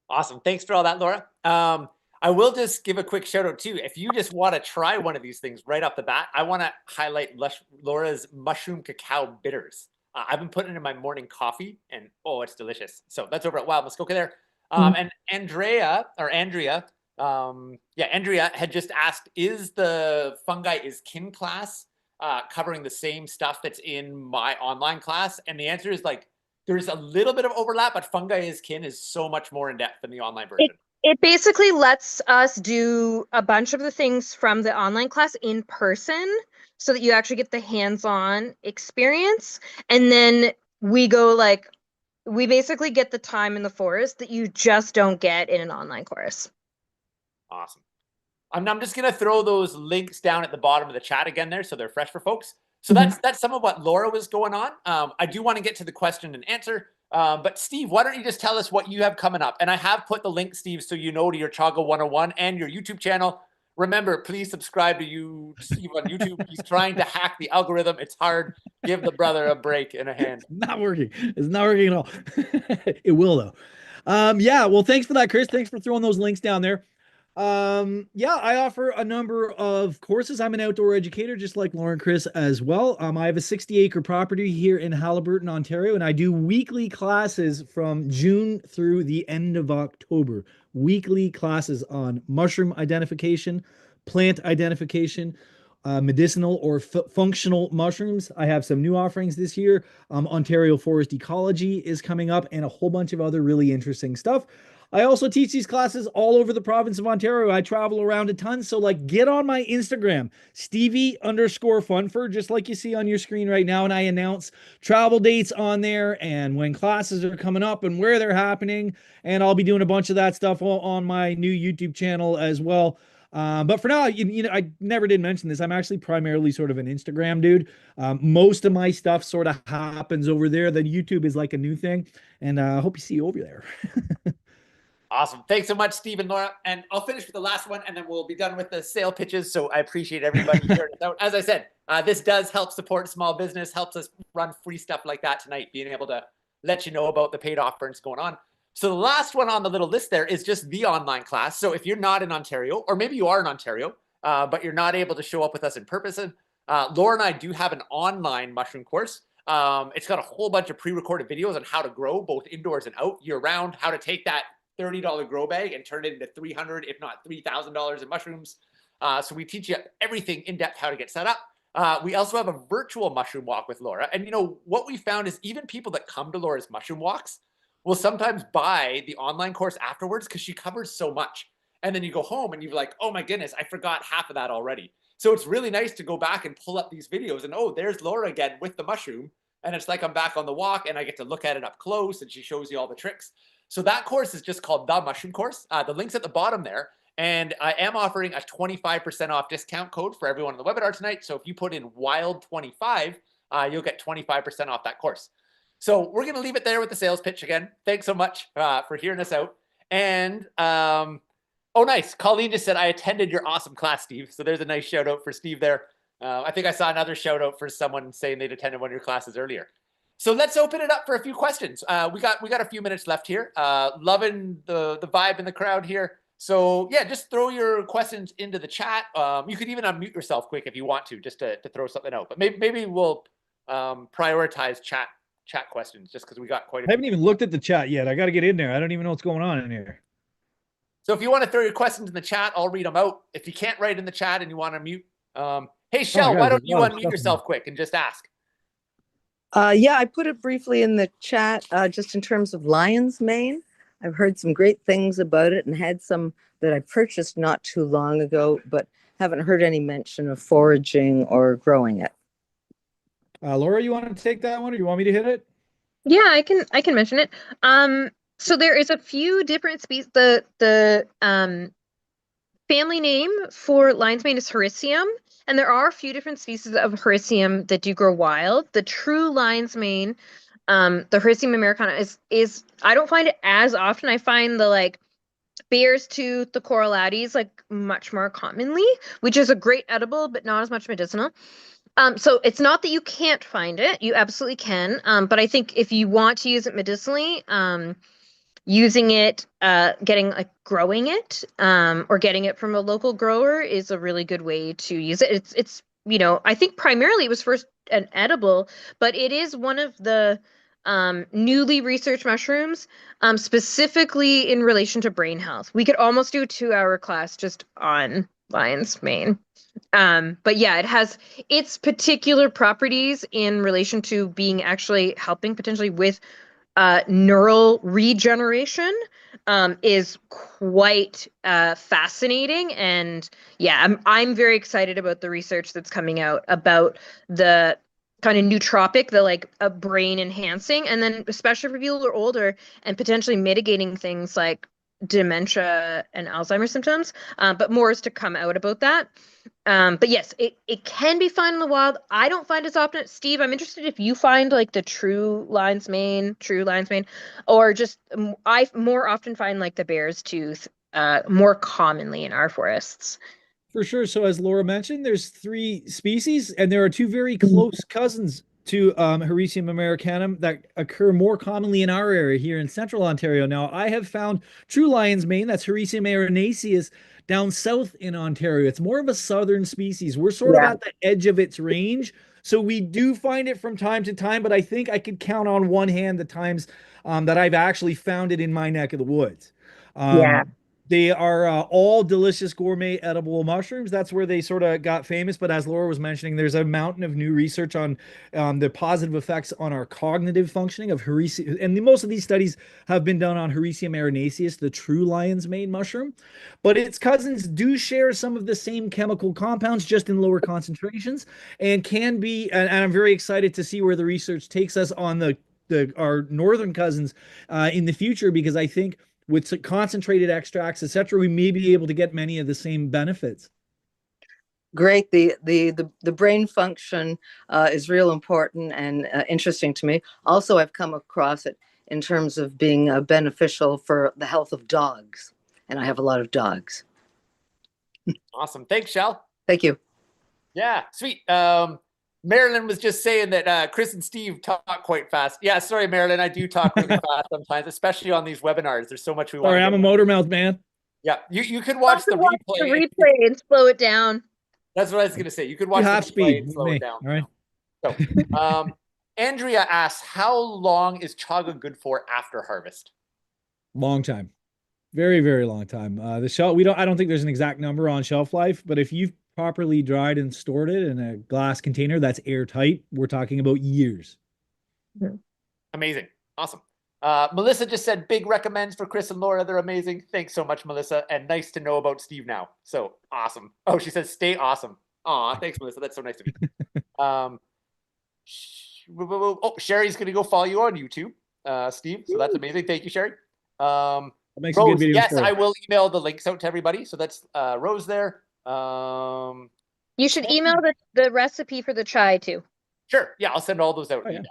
Awesome. Thanks for all that, Laura. I will just give a quick shout out too. If you just want to try one of these things right off the bat, I want to highlight Laura's mushroom cacao bitters. I've been putting it in my morning coffee, and oh, it's delicious. So that's over at Wild Muskoka there. And Andrea, Andrea had just asked, is the fungi is kin class covering the same stuff that's in my online class? And the answer is like, there's a little bit of overlap, but fungi is kin is so much more in depth than the online version. It basically lets us do a bunch of the things from the online class in person so that you actually get the hands-on experience. And then we go like, we basically get the time in the forest that you just don't get in an online course. Awesome. I'm just going to throw those links down at the bottom of the chat again there so they're fresh for folks. So that's some of what Laura was going on. I do want to get to the question and answer. But Steve, why don't you just tell us what you have coming up? And I have put the link, Steve, so you know, to your Chaga 101 and your YouTube channel. Remember, please subscribe to you, Steve, on YouTube. He's trying to hack the algorithm. It's hard. Give the brother a break and a hand. It's not working. It's not working at all. It will though. Yeah, well, thanks for that, Chris. Thanks for throwing those links down there. Yeah, I offer a number of courses. I'm an outdoor educator, just like Lauren, Chris as well. I have a 60-acre property here in Haliburton, Ontario, and I do weekly classes from June through the end of October. Weekly classes on mushroom identification, plant identification, medicinal or functional mushrooms. I have some new offerings this year. Ontario forest ecology is coming up, and a whole bunch of other really interesting stuff. I also teach these classes all over the province of Ontario. I travel around a ton. So like get on my Instagram, Stevie_Funford, just like you see on your screen right now. And I announce travel dates on there and when classes are coming up and where they're happening. And I'll be doing a bunch of that stuff on my new YouTube channel as well. But for now, I never did mention this. I'm actually primarily sort of an Instagram dude. Most of my stuff sort of happens over there. Then YouTube is like a new thing. And I hope you see you over there. Awesome. Thanks so much, Steve and Laura. And I'll finish with the last one, and then we'll be done with the sale pitches. So I appreciate everybody hearing us out. As I said, this does help support small business, helps us run free stuff like that tonight, being able to let you know about the paid offerings going on. So the last one on the little list there is just the online class. So if you're not in Ontario, or maybe you are in Ontario, but you're not able to show up with us in person, Laura and I do have an online mushroom course. It's got a whole bunch of pre-recorded videos on how to grow both indoors and out year-round, how to take that $30 grow bag and turn it into $300, if not $3,000 in mushrooms. So we teach you everything in depth, how to get set up. We also have a virtual mushroom walk with Laura. And you know, what we found is even people that come to Laura's mushroom walks will sometimes buy the online course afterwards because she covers so much. And then you go home and you're like, oh my goodness, I forgot half of that already. So it's really nice to go back and pull up these videos and, oh, there's Laura again with the mushroom. And it's like I'm back on the walk and I get to look at it up close and she shows you all the tricks. So that course is just called The Mushroom Course. The link's at the bottom there. And I am offering a 25% off discount code for everyone in the webinar tonight. So if you put in WILD25, you'll get 25% off that course. So we're going to leave it there with the sales pitch again. Thanks so much for hearing us out. And oh, nice. Colleen just said, I attended your awesome class, Steve. So there's a nice shout out for Steve there. I think I saw another shout out for someone saying they'd attended one of your classes earlier. So let's open it up for a few questions. We got a few minutes left here. Loving the vibe in the crowd here. So yeah, just throw your questions into the chat. You could even unmute yourself quick if you want to, just to throw something out. But maybe we'll prioritize chat questions just because we got quite a few. I haven't even looked at the chat yet. I got to get in there. I don't even know what's going on in here. So if you want to throw your questions in the chat, I'll read them out. If you can't write in the chat and you want to mute, hey Shell, why don't you unmute yourself quick and just ask? Yeah, I put it briefly in the chat, just in terms of lion's mane. I've heard some great things about it and had some that I purchased not too long ago, but haven't heard any mention of foraging or growing it. Laura, you want to take that one, or you want me to hit it? Yeah, I can mention it. So there is a few different species. The family name for lion's mane is Hericium, and there are a few different species of Hericium that do grow wild. The true lion's mane, the Hericium americana is I don't find it as often. I find the like bear's tooth, the corallades like much more commonly, which is a great edible, but not as much medicinal. So it's not that you can't find it, you absolutely can. But I think if you want to use it medicinally, using it, getting like growing it, or getting it from a local grower is a really good way to use it. It's I think primarily it was first an edible, but it is one of the newly researched mushrooms, specifically in relation to brain health. We could almost do a 2-hour class just on lion's mane. But yeah, it has its particular properties in relation to being actually helping potentially with neural regeneration, is quite fascinating. And yeah, I'm very excited about the research that's coming out about the kind of nootropic, the like a brain enhancing, and then especially for people who are older and potentially mitigating things like dementia and Alzheimer's symptoms. But more is to come out about that. But yes, it can be found in the wild. I don't find it as often. Steve, I'm interested if you find like the true lion's mane, or just I more often find like the bear's tooth more commonly in our forests. For sure. So as Laura mentioned, there's 3 species, and there are 2 very close cousins to Hericium americanum that occur more commonly in our area here in central Ontario. Now, I have found true lion's mane, that's Hericium erinaceus, down south in Ontario. It's more of a southern species. We're sort of Yeah. at the edge of its range. So we do find it from time to time, but I think I could count on one hand the times that I've actually found it in my neck of the woods. Yeah. They are all delicious gourmet edible mushrooms. That's where they sort of got famous. But as Laura was mentioning, there's a mountain of new research on the positive effects on our cognitive functioning of Hericium. And most of these studies have been done on Hericium erinaceus, the true lion's mane mushroom. But its cousins do share some of the same chemical compounds, just in lower concentrations, and can be. And I'm very excited to see where the research takes us on our northern cousins in the future, because I think with concentrated extracts, etc., we may be able to get many of the same benefits. Great. The brain function is real important and interesting to me. Also, I've come across it in terms of being beneficial for the health of dogs, and I have a lot of dogs. Awesome. Thanks, Shell. Thank you. Yeah, sweet. Marilyn was just saying that Chris and Steve talk quite fast. Yeah, sorry, Marilyn. I do talk really fast sometimes, especially on these webinars. There's so much we want Sorry, to I'm a get. motor mouth man. Yeah, you could watch the Watch the replay. replay and slow it down. That's what I was going to say. You could Do watch the half replay speed and with slow it me. down. All right. So, Andrea asks, how long is chaga good for after harvest? Long time. Very, very long time. The shelf, I don't think there's an exact number on shelf life, but if you've properly dried and stored it in a glass container that's airtight, we're talking about years. Amazing. Awesome. Melissa just said big recommends for Chris and Laura. They're amazing. Thanks so much, Melissa. And nice to know about Steve now. So awesome. Oh, she says stay awesome. Aw, thanks, Melissa. That's so nice of you. Oh, Sherry's going to go follow you on YouTube, Steve. So that's amazing. Thank you, Sherry. That makes a good Rose, video. yes, I will email the links out to everybody. So that's Rose there. You should email the recipe for the chai too. Sure. Yeah, I'll send all those out in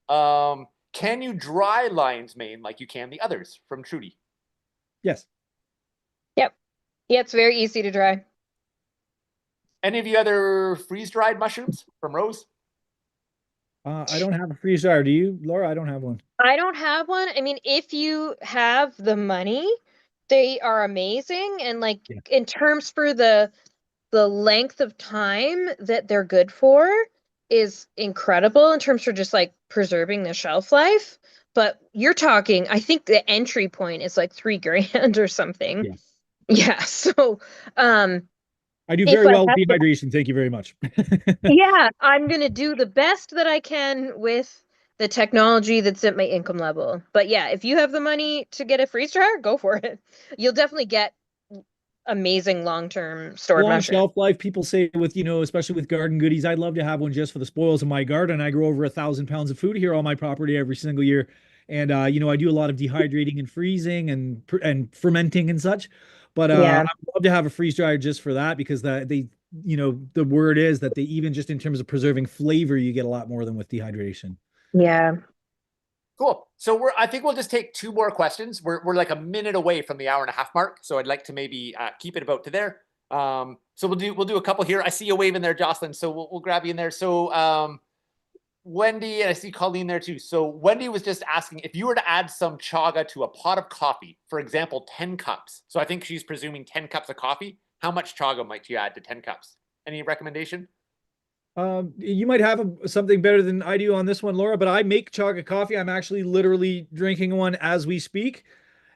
email. Can you dry lion's mane like you can the others from Trudy? Yes. Yep. Yeah, it's very easy to dry. Any of you other freeze-dried mushrooms from Rose? I don't have a freeze dryer. Do you, Laura? I don't have one. I don't have one. I mean, if you have the money, they are amazing. And like in terms for the length of time that they're good for is incredible in terms for just like preserving the shelf life. But you're talking, I think the entry point is like $3,000 or something. Yeah. Yeah. So I do very well with dehydration. Thank you very much. yeah, I'm gonna do the best that I can with the technology that's at my income level. But yeah, if you have the money to get a freeze dryer, go for it. You'll definitely get amazing long-term stored Long mushroom. shelf life. People say with, especially with garden goodies, I'd love to have one just for the spoils of my garden. I grow over 1,000 pounds of food here on my property every single year. And I do a lot of dehydrating and freezing and fermenting and such. But Yeah, I'd love to have a freeze dryer just for that because the word is that they even just in terms of preserving flavor, you get a lot more than with dehydration. yeah. Cool. So I think we'll just take two more questions. We're like a minute away from the hour and a half mark. So I'd like to maybe keep it about to there. So we'll do a couple here. I see you waving there, Jocelyn. So we'll grab you in there. So Wendy, and I see Colleen there too. So Wendy was just asking if you were to add some chaga to a pot of coffee, for example, 10 cups. So I think she's presuming 10 cups of coffee. How much chaga might you add to 10 cups? Any recommendation? You might have something better than I do on this one, Laura, but I make chaga coffee. I'm actually literally drinking one as we speak.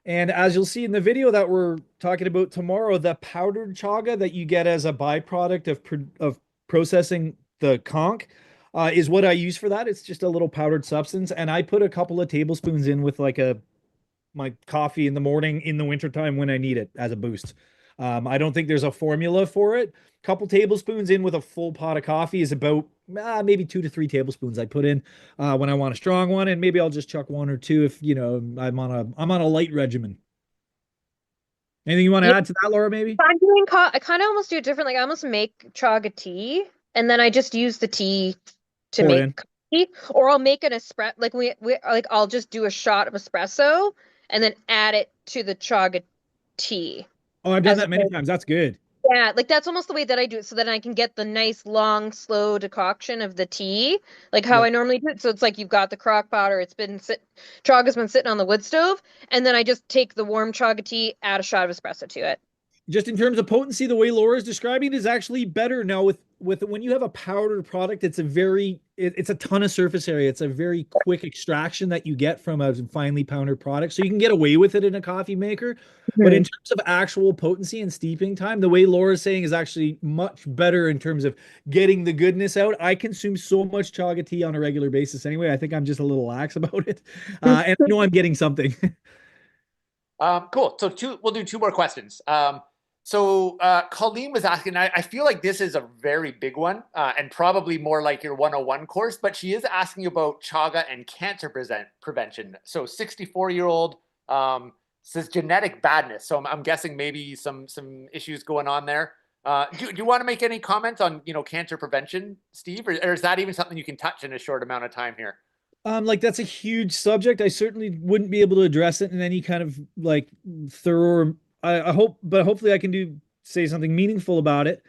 And as you'll see in the video that we're talking about tomorrow, the powdered chaga that you get as a byproduct of processing the conch is what I use for that. It's just a little powdered substance, and I put a couple of tablespoons in with my coffee in the morning in the wintertime when I need it as a boost. I don't think there's a formula for it. A couple tablespoons in with a full pot of coffee is about maybe 2 to 3 tablespoons I put in when I want a strong one, and maybe I'll just chuck one or two if I'm on a light regimen. Anything you want to Yeah, add to that, Laura? Maybe I'm doing I kind of almost do it different. Like I almost make chaga tea, and then I just use the tea to pour it in. make coffee, or I'll make an espresso. Like we like I'll just do a shot of espresso and then add it to the chaga tea. Oh, I've done As that many opposed, times. That's good. yeah, like that's almost the way that I do it, so that I can get the nice long, slow decoction of the tea, like how Yeah. I normally do it. So it's like you've got the crock pot, or chaga's been sitting on the wood stove, and then I just take the warm chaga tea, add a shot of espresso to it. Just in terms of potency, the way Laura is describing it is actually better now with when you have a powdered product, it's a ton of surface area. It's a very quick extraction that you get from a finely powdered product. So you can get away with it in a coffee maker. But in Mhm. terms of actual potency and steeping time, the way Laura's saying is actually much better in terms of getting the goodness out. I consume so much chaga tea on a regular basis anyway. I think I'm just a little lax about it. And I know I'm getting something. Cool. So we'll do two more questions. So Colleen was asking, I feel like this is a very big one and probably more like your 101 course, but she is asking about chaga and cancer prevention. So 64-year-old says genetic badness. So I'm guessing maybe some issues going on there. Do you want to make any comments on cancer prevention, Steve, or is that even something you can touch in a short amount of time here? Like that's a huge subject. I certainly wouldn't be able to address it in any kind of like thorough. I hope, but hopefully I can say something meaningful about it.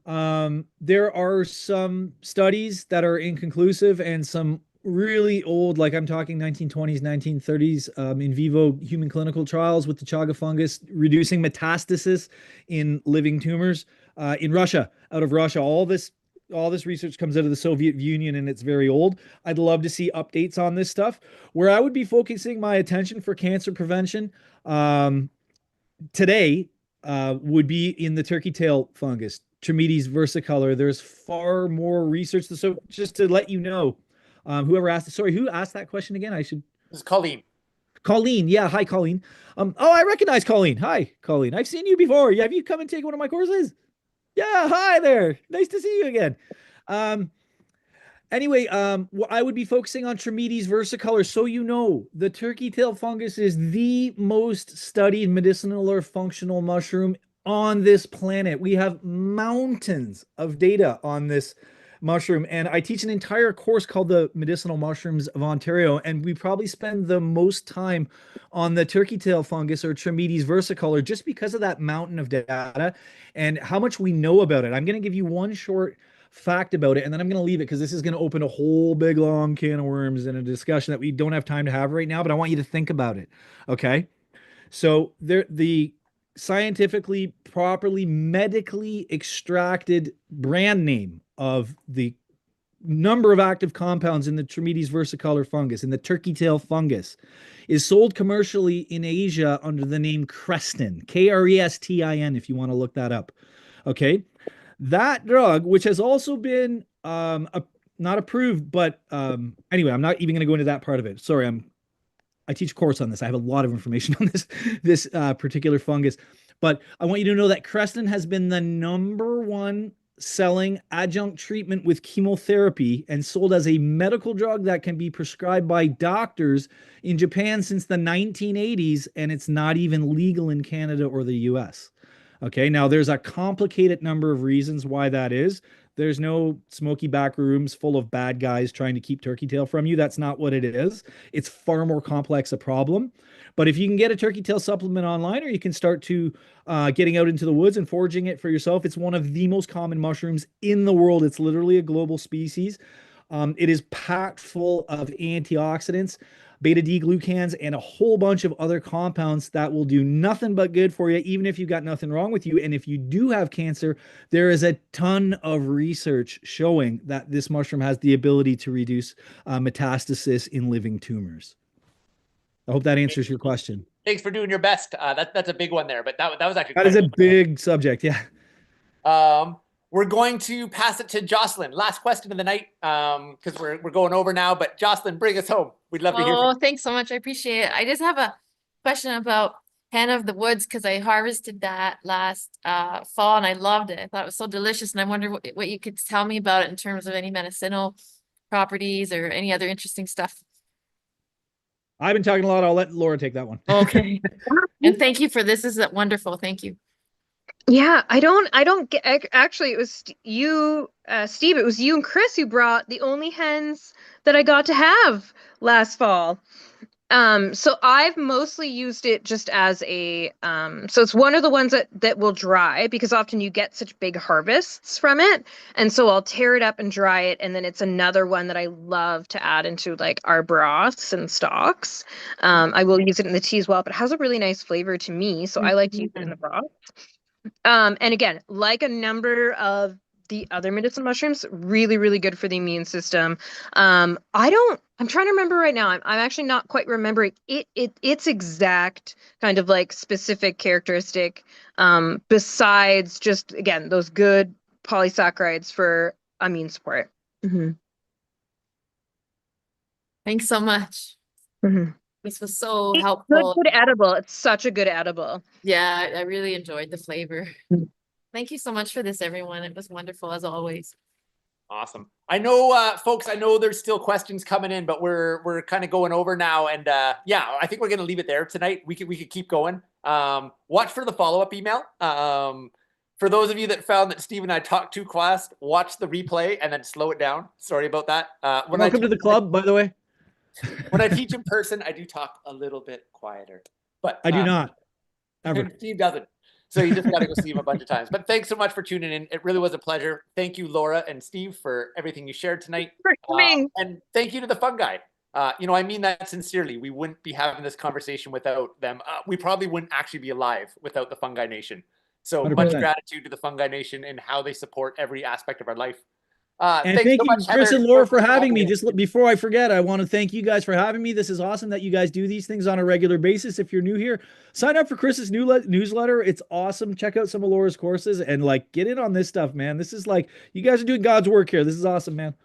There are some studies that are inconclusive and some really old, like I'm talking 1920s, 1930s, in vivo human clinical trials with the chaga fungus reducing metastasis in living tumors in Russia, out of Russia. All this research comes out of the Soviet Union and it's very old. I'd love to see updates on this stuff. Where I would be focusing my attention for cancer prevention today would be in the turkey tail fungus, Trametes versicolor. There's far more research. So just to let you know, whoever asked, sorry, who asked that question again? I should. This is Colleen. Colleen. Yeah. Hi, Colleen. Oh, I recognize Colleen. Hi, Colleen. I've seen you before. Have you come and taken one of my courses? Yeah. Hi there. Nice to see you again. Um, Anyway, I would be focusing on Trametes versicolor. So the turkey tail fungus is the most studied medicinal or functional mushroom on this planet. We have mountains of data on this mushroom, and I teach an entire course called the Medicinal Mushrooms of Ontario, and we probably spend the most time on the turkey tail fungus or Trametes versicolor just because of that mountain of data and how much we know about it. I'm going to give you one short fact about it, and then I'm going to leave it because this is going to open a whole big long can of worms in a discussion that we don't have time to have right now, but I want you to think about it. Okay. So the scientifically, properly, medically extracted brand name of the number of active compounds in the Trametes versicolor fungus, in the turkey tail fungus, is sold commercially in Asia under the name Crestin, Krestin, if you want to look that up. Okay. That drug, which has also been not approved, but anyway, I'm not even going to go into that part of it. Sorry, I teach a course on this. I have a lot of information on this particular fungus. But I want you to know that Creston has been the #1 selling adjunct treatment with chemotherapy and sold as a medical drug that can be prescribed by doctors in Japan since the 1980s, and it's not even legal in Canada or the US. Okay, now there's a complicated number of reasons why that is. There's no smoky back rooms full of bad guys trying to keep turkey tail from you. That's not what it is. It's far more complex a problem. But if you can get a turkey tail supplement online, or you can start to getting out into the woods and foraging it for yourself, it's one of the most common mushrooms in the world. It's literally a global species. It is packed full of antioxidants, beta D glucans, and a whole bunch of other compounds that will do nothing but good for you, even if you've got nothing wrong with you. And if you do have cancer, there is a ton of research showing that this mushroom has the ability to reduce metastasis in living tumors. I hope that answers your question. Thanks for doing your best. That's a big one there, but that was actually That is a big subject. Yeah. We're going to pass it to Jocelyn. Last question of the night, because we're going over now. But Jocelyn, bring us home. We'd love to hear. Oh, thanks so much. I appreciate it. I just have a question about hen of the woods because I harvested that last fall and I loved it. I thought it was so delicious, and I wonder what you could tell me about it in terms of any medicinal properties or any other interesting stuff. I've been talking a lot. I'll let Laura take that one. Okay. And thank you for this. This is wonderful. Thank you. Yeah, I don't get, actually, it was you, Steve, it was you and Chris who brought the only hens that I got to have last fall. So I've mostly used it just as a, so it's one of the ones that will dry, because often you get such big harvests from it. And so I'll tear it up and dry it. And then it's another one that I love to add into like our broths and stocks. I will use it in the tea as well, but it has a really nice flavor to me. So I like to use it in the broth. And again, like a number of the other medicinal mushrooms, really, really good for the immune system. I'm trying to remember right now. I'm actually not quite remembering its exact kind of like specific characteristic, besides just, again, those good polysaccharides for immune support. Mm-hmm. Thanks so much. Mm-hmm. This was so It's helpful. good edible. It's such a good edible. Yeah, I really enjoyed the flavor. Mm. Thank you so much for this, everyone. It was wonderful as always. Awesome. I know, folks, I know there's still questions coming in, but we're kind of going over now. And yeah, I think we're going to leave it there tonight. We could keep going. Watch for the follow-up email. For those of you that found that Steve and I talked too fast, watch the replay and then slow it down. Sorry about that. Welcome to the club, by the way. When I teach in person, I do talk a little bit quieter. But I do not. Ever. Steve doesn't. So you just got to go see him a bunch of times. But thanks so much for tuning in. It really was a pleasure. Thank you, Laura and Steve, for everything you shared tonight. For coming. And thank you to the fungi. I mean that sincerely. We wouldn't be having this conversation without them. We probably wouldn't actually be alive without the fungi nation. So 100%. much gratitude to the fungi nation and how they support every aspect of our life. And thank you, Chris and Laura, for having me. Just before I forget, I want to thank you guys for having me. This is awesome that you guys do these things on a regular basis. If you're new here, sign up for Chris's newsletter. It's awesome. Check out some of Laura's courses and like get in on this stuff, man. This is like, you guys are doing God's work here. This is awesome, man.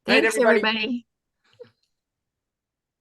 Thanks, everybody.